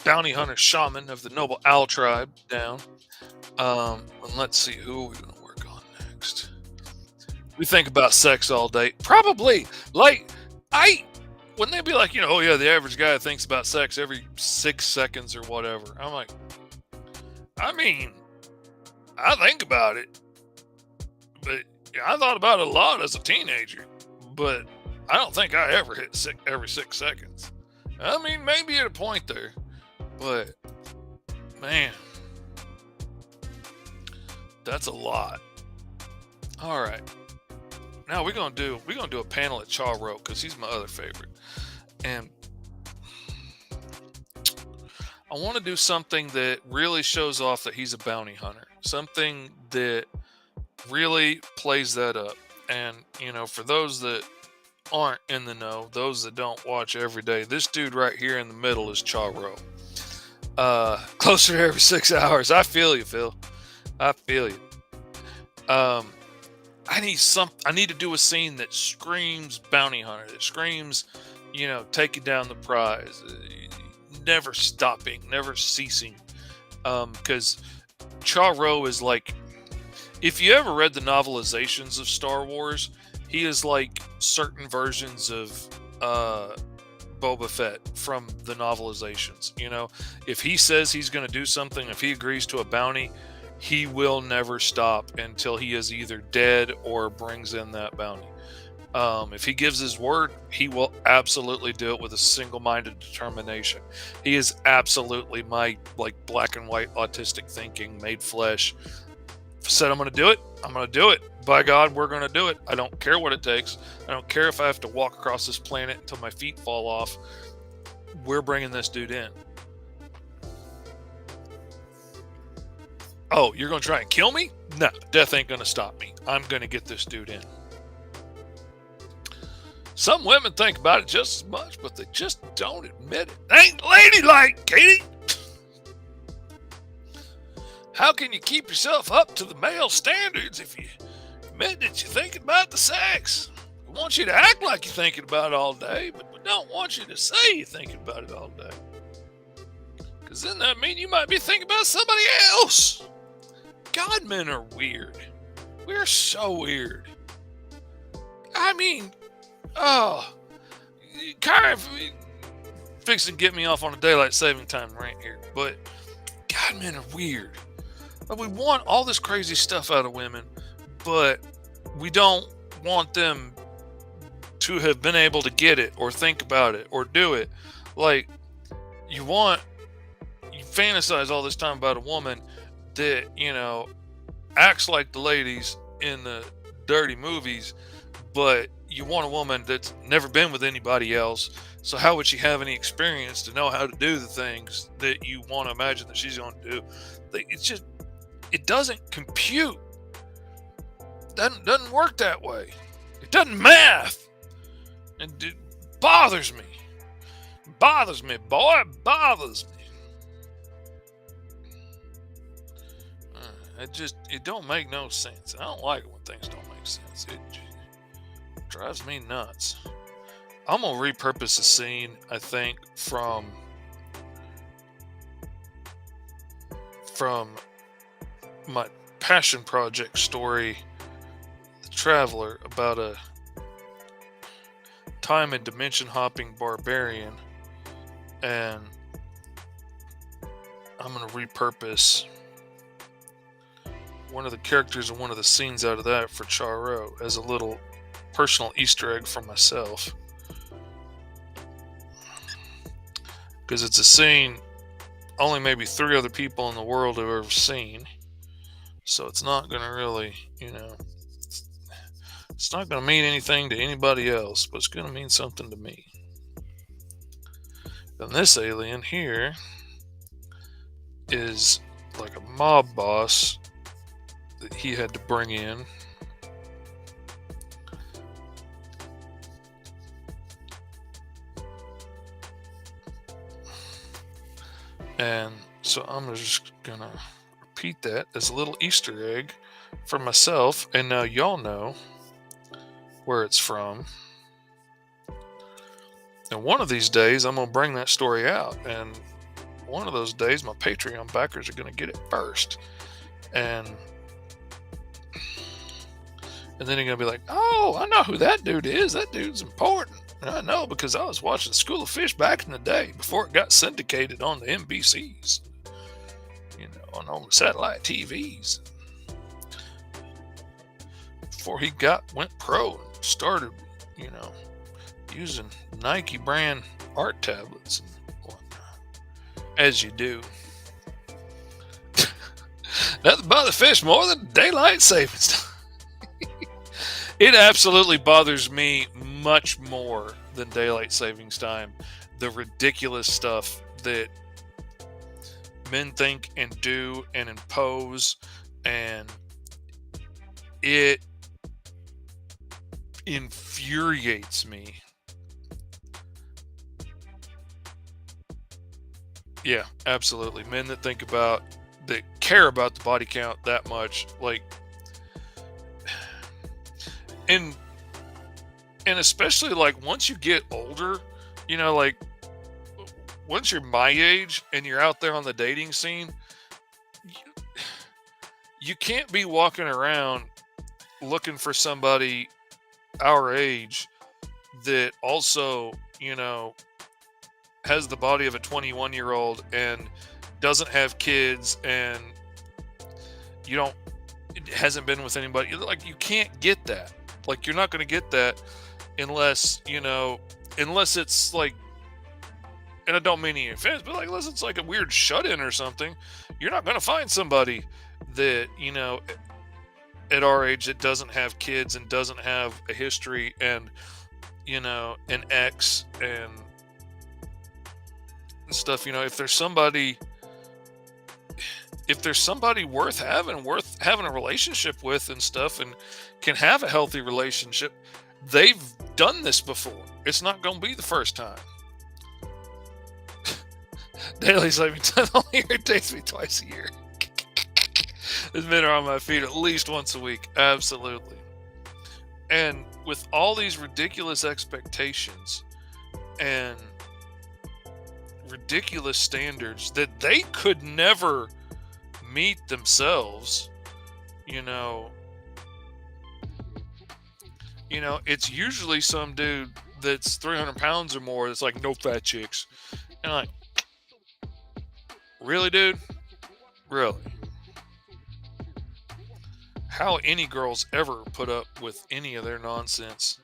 bounty hunter shaman of the noble owl tribe, down. And let's see who we're gonna work on next. We think about sex all day. Probably. Like, when they be like, oh yeah, the average guy thinks about sex every 6 seconds or whatever. I'm like, I mean, I think about it, but I thought about it a lot as a teenager. But I don't think I ever hit every 6 seconds. I mean, maybe at a point there, but man, that's a lot. All right, now we're gonna do a panel at Chaw Row because he's my other favorite, and I want to do something that really shows off that he's a bounty hunter, something that really plays that up. And for those that aren't in the know, those that don't watch every day, this dude right here in the middle is Chaw Row. Closer to every 6 hours. I feel you, Phil. I feel you. I need to do a scene that screams bounty hunter, that screams, taking down the prize, never stopping, never ceasing. Because Chaw Row is like, if you ever read the novelizations of Star Wars, he is like certain versions of Boba Fett from the novelizations. If he says he's going to do something, if he agrees to a bounty, he will never stop until he is either dead or brings in that bounty. If he gives his word, he will absolutely do it with a single-minded determination. He is absolutely my black and white autistic thinking made flesh. Said I'm going to do it, I'm going to do it. By God, we're going to do it. I don't care what it takes. I don't care if I have to walk across this planet until my feet fall off. We're bringing this dude in. Oh, you're going to try and kill me? No, death ain't going to stop me. I'm going to get this dude in. Some women think about it just as much, but they just don't admit it. Ain't ladylike, Katie. How can you keep yourself up to the male standards if you admit that you're thinking about the sex? We want you to act like you're thinking about it all day, but we don't want you to say you're thinking about it all day. Because then that means you might be thinking about somebody else. God, men are weird. We're so weird. I mean, kind of fixing to get me off on a daylight saving time rant here, but God, men are weird. We want all this crazy stuff out of women, but we don't want them to have been able to get it or think about it or do it. Like, you fantasize all this time about a woman that, acts like the ladies in the dirty movies, but you want a woman that's never been with anybody else. So how would she have any experience to know how to do the things that you want to imagine that she's going to do? It doesn't compute. Doesn't work that way. It doesn't math. And it bothers me. Bothers me, boy. It bothers me. It don't make no sense. I don't like it when things don't make sense. It drives me nuts. I'm gonna repurpose a scene, I think, from my passion project story, The Traveler, about a time and dimension hopping barbarian And I'm going to repurpose one of the characters and one of the scenes out of that for Charo as a little personal Easter egg for myself. Because it's a scene only maybe 3 other people in the world have ever seen. So it's not going to really, it's not going to mean anything to anybody else, but it's going to mean something to me. And this alien here is like a mob boss that he had to bring in. And so I'm just going to repeat that as a little Easter egg for myself. And now y'all know where it's from. And one of these days, I'm going to bring that story out. And one of those days, my Patreon backers are going to get it first. And then you're going to be like, oh, I know who that dude is. That dude's important. And I know because I was watching School of Fish back in the day before it got syndicated on the NBCs, on the satellite TVs. Before he went pro and started, using Nike brand art tablets and whatnot, as you do. Nothing bothers the fish more than daylight savings time. It absolutely bothers me much more than daylight savings time. The ridiculous stuff that men think and do and impose, and it infuriates me. Yeah, absolutely. Men that care about the body count that much, and especially once you get older, once you're my age and you're out there on the dating scene, you can't be walking around looking for somebody our age that also, has the body of a 21-year-old and doesn't have kids, and it hasn't been with anybody. You can't get that. You're not going to get that unless it's and I don't mean any offense, but unless it's a weird shut-in or something, you're not going to find somebody that, at our age that doesn't have kids and doesn't have a history and, an ex and stuff. If there's somebody worth having a relationship with and stuff, and can have a healthy relationship, they've done this before. It's not going to be the first time. Daily saving time only irritates me twice a year. These men are on my feet at least once a week. Absolutely. And with all these ridiculous expectations and ridiculous standards that they could never meet themselves, it's usually some dude that's 300 pounds or more that's no fat chicks. And really, dude? Really? How any girls ever put up with any of their nonsense,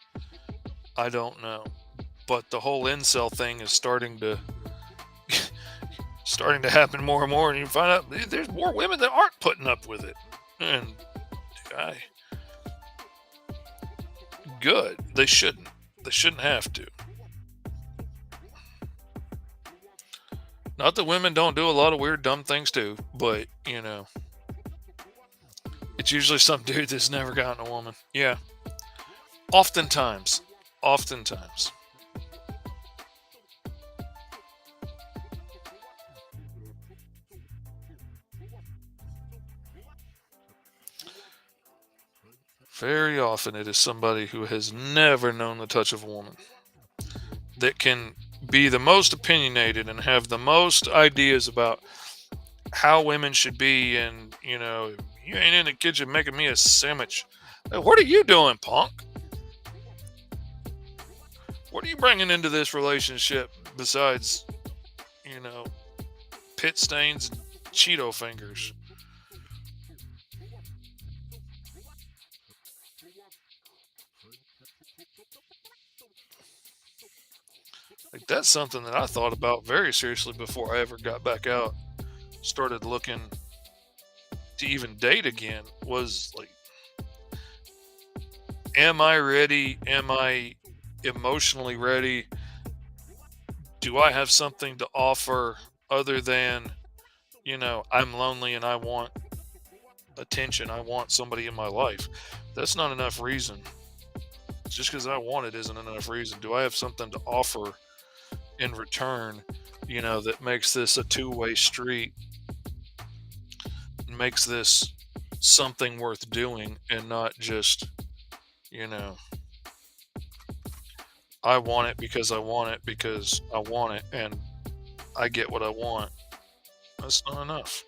I don't know. But the whole incel thing is starting to happen more and more, and you find out there's more women that aren't putting up with it. And good. They shouldn't. They shouldn't have to. Not that women don't do a lot of weird, dumb things too, but, it's usually some dude that's never gotten a woman. Yeah. Oftentimes. Very often it is somebody who has never known the touch of a woman that can be the most opinionated and have the most ideas about how women should be, and you ain't in the kitchen making me a sandwich. What are you doing, punk? What are you bringing into this relationship besides you know, pit stains and Cheeto fingers. Like that's something that I thought about very seriously before I ever got back out. Started looking to even date again. Was like, am I ready? Am I emotionally ready? Do I have something to offer other than, I'm lonely and I want attention. I want somebody in my life. That's not enough reason. Just because I want it isn't enough reason. Do I have something to offer in return, that makes this a two-way street, makes this something worth doing and not just, you know, I want it because I want it because I want it and I get what I want. That's not enough.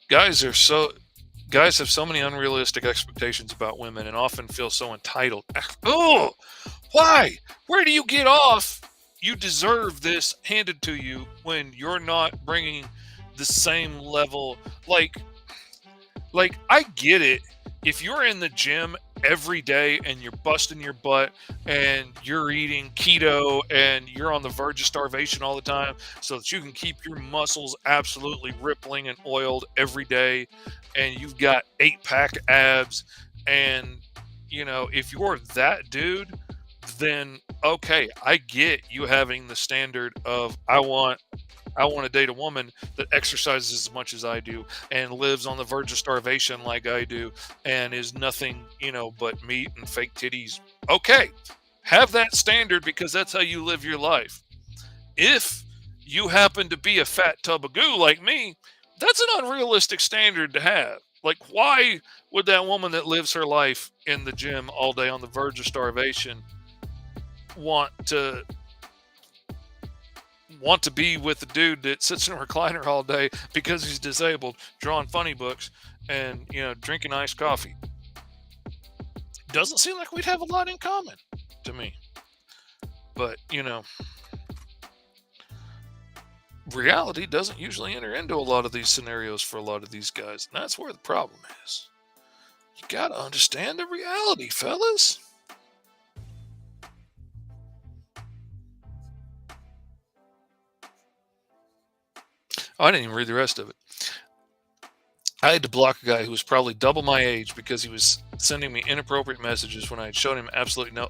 Guys are so Guys have so many unrealistic expectations about women and often feel so entitled. Oh, why? Where do you get off? You deserve this handed to you when you're not bringing the same level. Like I get it. If you're in the gym every day and you're busting your butt and you're eating keto and you're on the verge of starvation all the time so that you can keep your muscles absolutely rippling and oiled every day and you've got 8-pack abs and if you're that dude, then okay, I get you having the standard of I want to date a woman that exercises as much as I do and lives on the verge of starvation like I do and is nothing, but meat and fake titties. Okay, have that standard because that's how you live your life. If you happen to be a fat tub of goo like me, that's an unrealistic standard to have. Like, why would that woman that lives her life in the gym all day on the verge of starvation want to be with the dude that sits in a recliner all day because he's disabled, drawing funny books and drinking iced coffee? Doesn't seem like we'd have a lot in common to me. But reality doesn't usually enter into a lot of these scenarios for a lot of these guys, and that's where the problem is. You gotta understand the reality, fellas. I didn't even read the rest of it. I had to block a guy who was probably double my age because he was sending me inappropriate messages when I had shown him absolutely no.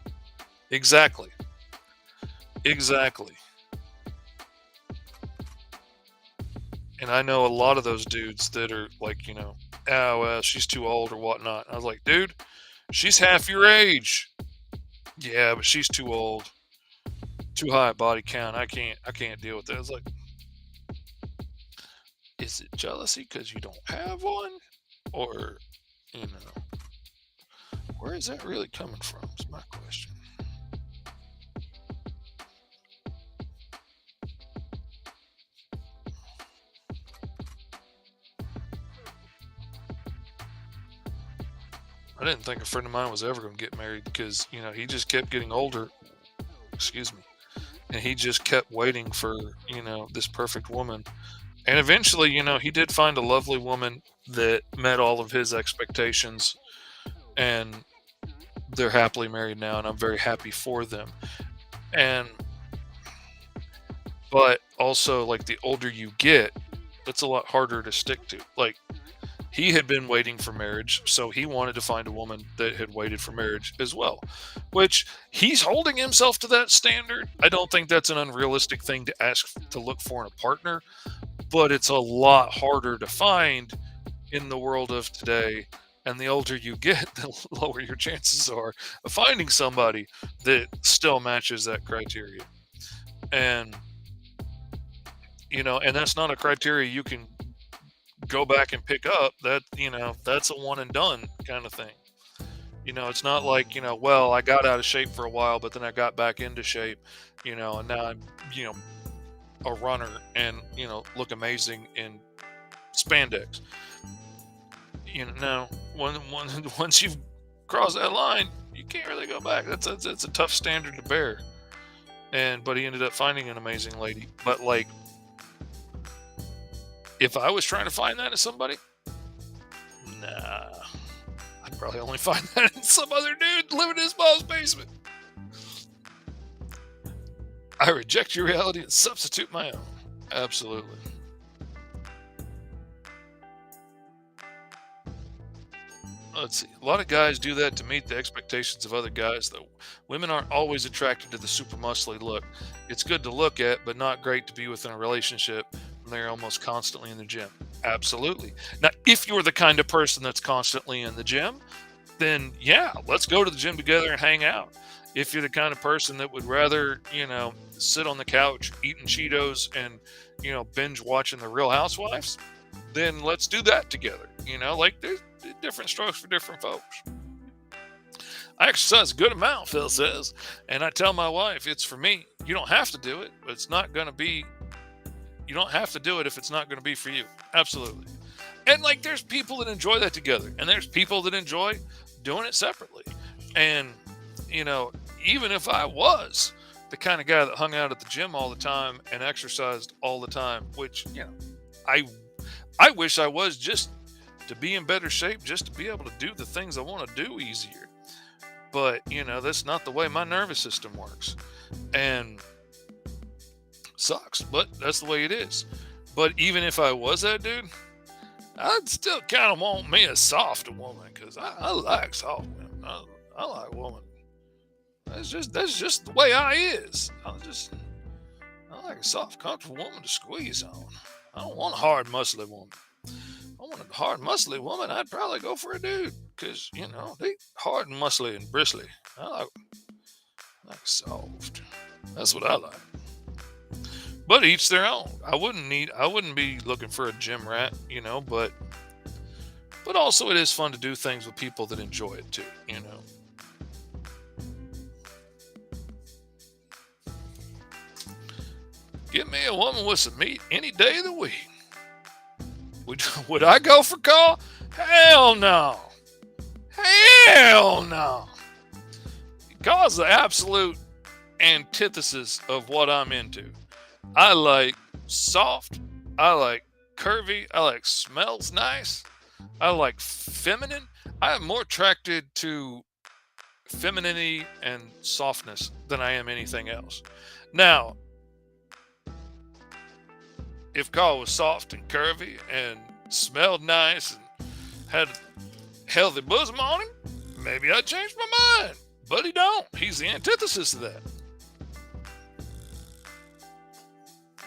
Exactly. Exactly. And I know a lot of those dudes that are like, oh, well, she's too old or whatnot. I was like, dude, she's half your age. Yeah, but she's too old. Too high body count. I can't deal with that. It's like, is it jealousy because you don't have one? Or, where is that really coming from? Is my question. I didn't think a friend of mine was ever going to get married because, he just kept getting older. Excuse me. And he just kept waiting for, this perfect woman. And eventually, he did find a lovely woman that met all of his expectations. And they're happily married now. And I'm very happy for them. And, but also, like, the older you get, that's a lot harder to stick to. Like, he had been waiting for marriage, so he wanted to find a woman that had waited for marriage as well, which he's holding himself to that standard. I don't think that's an unrealistic thing to ask to look for in a partner, but it's a lot harder to find in the world of today. And the older you get, the lower your chances are of finding somebody that still matches that criteria. And, and that's not a criteria you can go back and pick up. That that's a one and done kind of thing. It's not like, well, I got out of shape for a while but then I got back into shape, and now I'm a runner and look amazing in spandex. Now once you've crossed that line, you can't really go back. That's a tough standard to bear. but he ended up finding an amazing lady. But like, if I was trying to find that in somebody, nah, I'd probably only find that in some other dude living in his mom's basement. I reject your reality and substitute my own. Absolutely. Let's see. A lot of guys do that to meet the expectations of other guys, though. Women aren't always attracted to the super muscly look. It's good to look at, but not great to be within a relationship when they're almost constantly in the gym. Absolutely. Now, if you're the kind of person that's constantly in the gym, then yeah, let's go to the gym together and hang out. If you're the kind of person that would rather, sit on the couch eating Cheetos and, binge watching The Real Housewives, then let's do that together. Like there's different strokes for different folks. I exercise a good amount, Phil says, and I tell my wife it's for me. You don't have to do it, but it's not going to be, you don't have to do it if it's not going to be for you. Absolutely. And like there's people that enjoy that together, and there's people that enjoy doing it separately. And, even if I was the kind of guy that hung out at the gym all the time and exercised all the time, which, I I wish I was, just to be in better shape, just to be able to do the things I want to do easier. But, that's not the way my nervous system works. And sucks, but that's the way it is. But even if I was that dude, I'd still kind of want me a soft woman, because I like soft women. I like women. That's just the way I is. I like a soft, comfortable woman to squeeze on. I don't want a hard, muscly woman. I want a hard, muscly woman. I'd probably go for a dude, because they hard and muscly and bristly. I like soft. That's what I like. But each their own. I wouldn't be looking for a gym rat, but also it is fun to do things with people that enjoy it too. Give me a woman with some meat any day of the week. Would I go for call? Hell no. Hell no. Call's the absolute antithesis of what I'm into. I like soft. I like curvy. I like smells nice. I like feminine. I am more attracted to femininity and softness than I am anything else. Now, if Carl was soft and curvy and smelled nice and had a healthy bosom on him, maybe I'd change my mind. But he don't. He's the antithesis of that.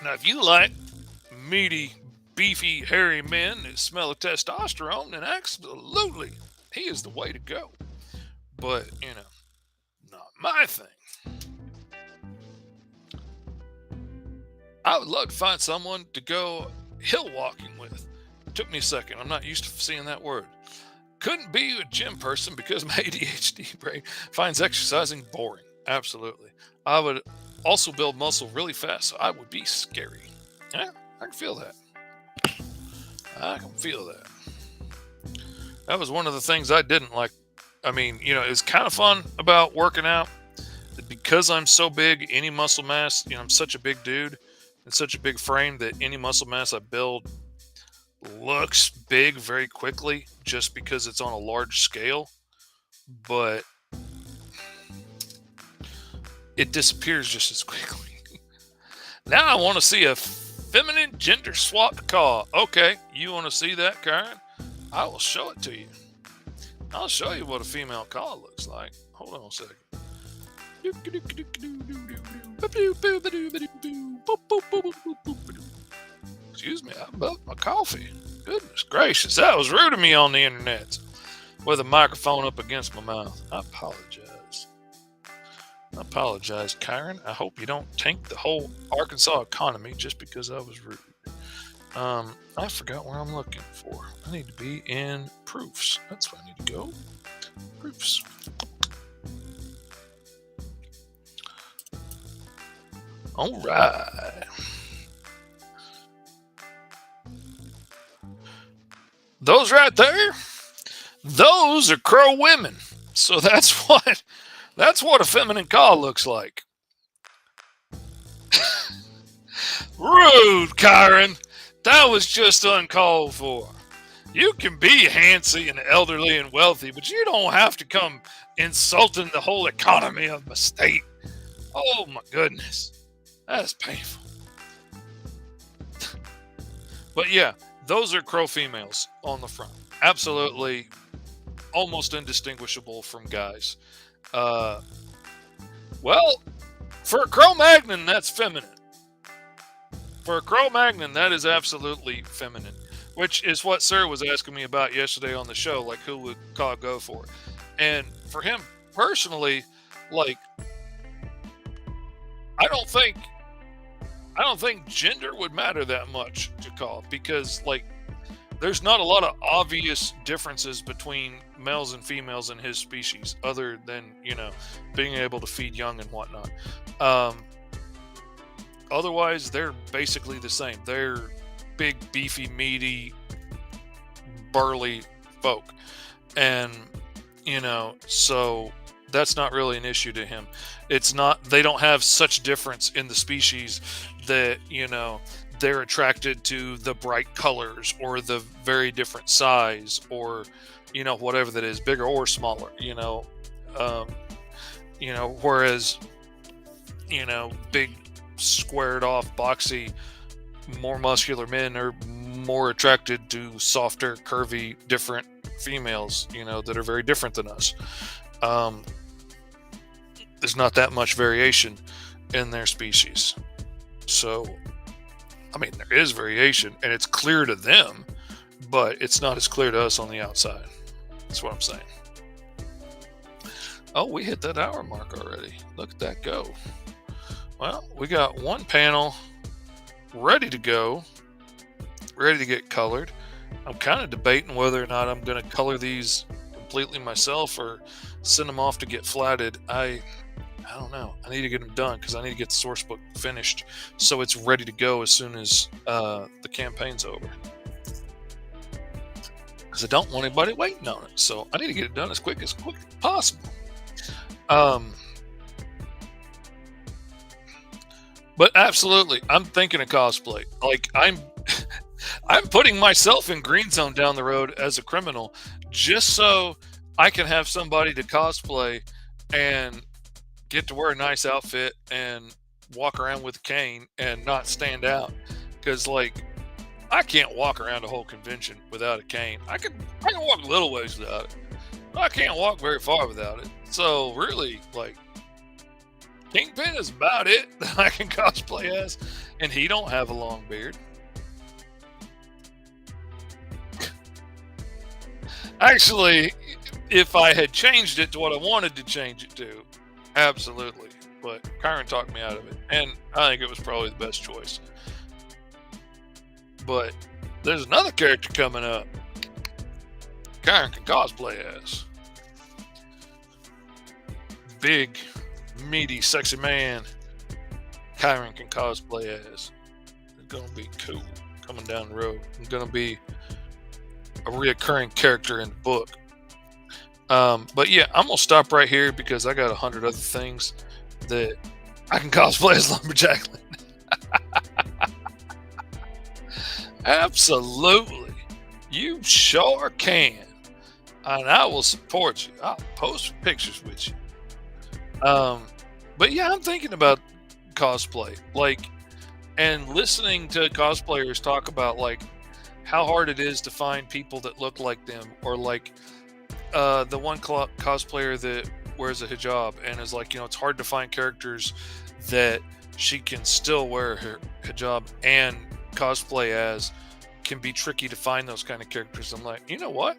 Now, if you like meaty, beefy, hairy men that smell of testosterone, then absolutely, he is the way to go. But, not my thing. I would love to find someone to go hill walking with. It took me a second. I'm not used to seeing that word. Couldn't be a gym person because my ADHD brain finds exercising boring. Absolutely. I would also build muscle really fast, so I would be scary. Yeah, I can feel that. I can feel that. That was one of the things I didn't like. I mean, it's kind of fun about working out. Because I'm so big, any muscle mass, I'm such a big dude and such a big frame that any muscle mass I build looks big very quickly just because it's on a large scale. But it disappears just as quickly. Now I want to see a feminine gender swapped call. Okay, you want to see that, Karen? I will show it to you. I'll show you what a female call looks like. Hold on a second. Excuse me, I bumped my coffee. Goodness gracious, that was rude of me on the internet with a microphone up against my mouth. I apologize, Karen. I hope you don't tank the whole Arkansas economy just because I was rude. I forgot where I'm looking for. I need to be in proofs. That's where I need to go. Proofs. All right. Those right there, those are crow women. So that's what a feminine call looks like. Rude, Kyron. That was just uncalled for. You can be handsy and elderly and wealthy, but you don't have to come insulting the whole economy of the state. Oh my goodness. That's painful. But yeah, those are crow females on the front. Absolutely almost indistinguishable from guys. Uh, well, for a Cro-Magnon, that's feminine. For a Cro-Magnon, that is absolutely feminine, which is what Sir was asking me about yesterday on the show, like who would Cobb go for? And for him personally, like I don't think gender would matter that much to Cobb because like there's not a lot of obvious differences between males and females in his species, other than being able to feed young and whatnot. Otherwise, they're basically the same. They're big, beefy, meaty, burly folk, and so that's not really an issue to him. It's not. They don't have such difference in the species that they're attracted to the bright colors or the very different size or whatever that is, bigger or smaller. Whereas big squared off boxy more muscular men are more attracted to softer curvy different females that are very different than us. There's not that much variation in their species, so I mean there is variation and it's clear to them, but it's not as clear to us on the outside. That's what I'm saying. Oh, we hit that hour mark already. Look at that go. Well, we got one panel ready to go, ready to get colored. I'm kind of debating whether or not I'm going to color these completely myself or send them off to get flatted. I don't know. I need to get them done because I need to get the source book finished so it's ready to go as soon as the campaign's over. Because I don't want anybody waiting on it. So I need to get it done as quick as possible. But absolutely, I'm thinking of cosplay. Like I'm putting myself in Green Zone down the road as a criminal just so I can have somebody to cosplay and get to wear a nice outfit and walk around with a cane and not stand out. Because like I can't walk around a whole convention without a cane. I can walk a little ways without it. But I can't walk very far without it. So really, like Kingpin is about it that I can cosplay as, and he don't have a long beard. Actually, if I had changed it to what I wanted to change it to, absolutely. But Kyron talked me out of it, and I think it was probably the best choice. But there's another character coming up Kyron can cosplay as. Big, meaty, sexy man Kyron can cosplay as. It's gonna be cool coming down the road. It's gonna be a reoccurring character in the book. But yeah, I'm gonna stop right here because I got 100 other things that I can cosplay as Lumberjack. Absolutely, you sure can, and I will support you. I'll post pictures with you. But yeah, I'm thinking about cosplay, like, and listening to cosplayers talk about like how hard it is to find people that look like them, or like the one cosplayer that wears a hijab and is like, it's hard to find characters that she can still wear her hijab and cosplay as. Can be tricky to find those kind of characters. I'm like, you know what?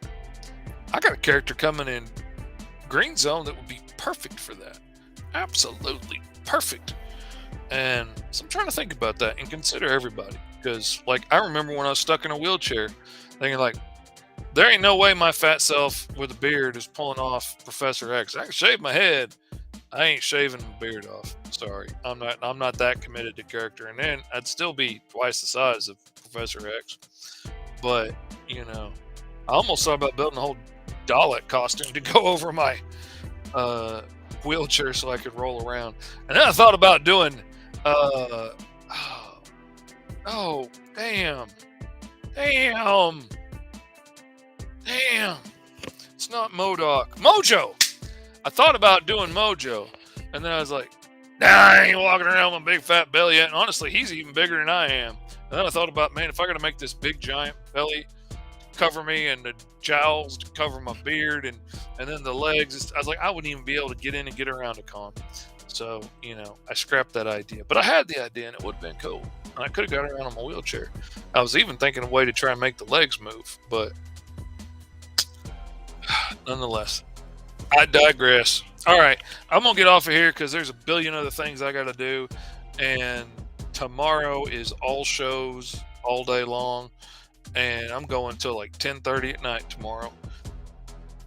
I got a character coming in Green Zone that would be perfect for that. Absolutely perfect. And so I'm trying to think about that and consider everybody, because like I remember when I was stuck in a wheelchair thinking like, there ain't no way my fat self with a beard is pulling off Professor X. I can shave my head, I ain't shaving my beard off. Sorry, I'm not that committed to character, and then I'd still be twice the size of Professor X. But I almost thought about building a whole Dalek costume to go over my wheelchair so I could roll around. And then I thought about doing Oh, damn. Damn. Damn. It's not Modoc. Mojo. I thought about doing Mojo, and then I was like, nah, I ain't walking around with a big fat belly yet. And honestly, he's even bigger than I am. And then I thought about, man, if I got to make this big giant belly cover me and the jowls to cover my beard and then the legs, I was like, I wouldn't even be able to get in and get around a con. So, I scrapped that idea. But I had the idea and it would have been cool. And I could have got around on my wheelchair. I was even thinking of a way to try and make the legs move, but nonetheless, I digress. All right, I'm gonna get off of here because there's a billion other things I got to do, and tomorrow is all shows all day long, and I'm going till like 10:30 at night tomorrow.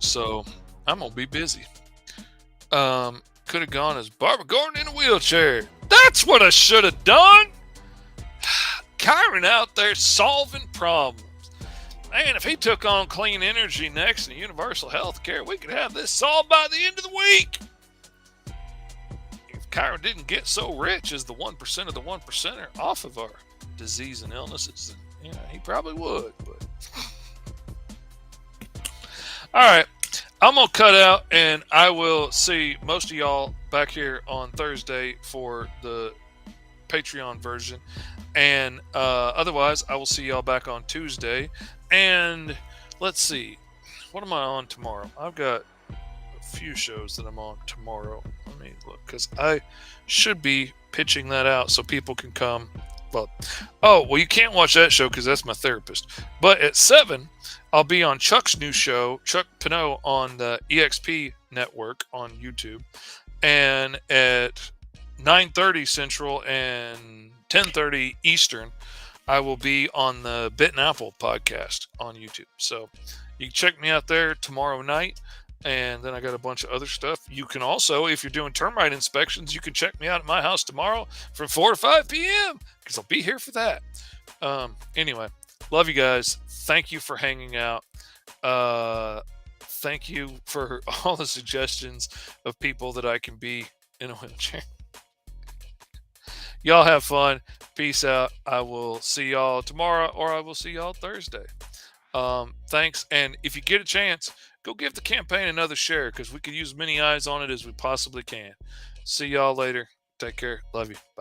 So I'm gonna be busy. Could have gone as Barbara Gordon in a wheelchair. That's what I should have done. Kyron out there solving problems. Man, if he took on clean energy next and universal health care, we could have this solved by the end of the week. If Kyron didn't get so rich as the 1% of the 1%er off of our disease and illnesses, then he probably would. But all right, I'm gonna cut out, and I will see most of y'all back here on Thursday for the Patreon version, and otherwise, I will see y'all back on Tuesday. And let's see, what am I on tomorrow? I've got a few shows that I'm on tomorrow. Let me look, because I should be pitching that out so people can come. Well, you can't watch that show because that's my therapist. But at 7, I'll be on Chuck's new show, Chuck Pinot, on the EXP network on YouTube. And at 9:30 Central and 10:30 Eastern, I will be on the Bit and Apple podcast on YouTube. So you can check me out there tomorrow night. And then I got a bunch of other stuff. You can also, if you're doing termite inspections, you can check me out at my house tomorrow from 4 to 5 p.m. because I'll be here for that. Anyway, love you guys. Thank you for hanging out. Thank you for all the suggestions of people that I can be in a wheelchair. Y'all have fun. Peace out. I will see y'all tomorrow, or I will see y'all Thursday. Thanks. And if you get a chance, go give the campaign another share because we could use as many eyes on it as we possibly can. See y'all later. Take care. Love you. Bye.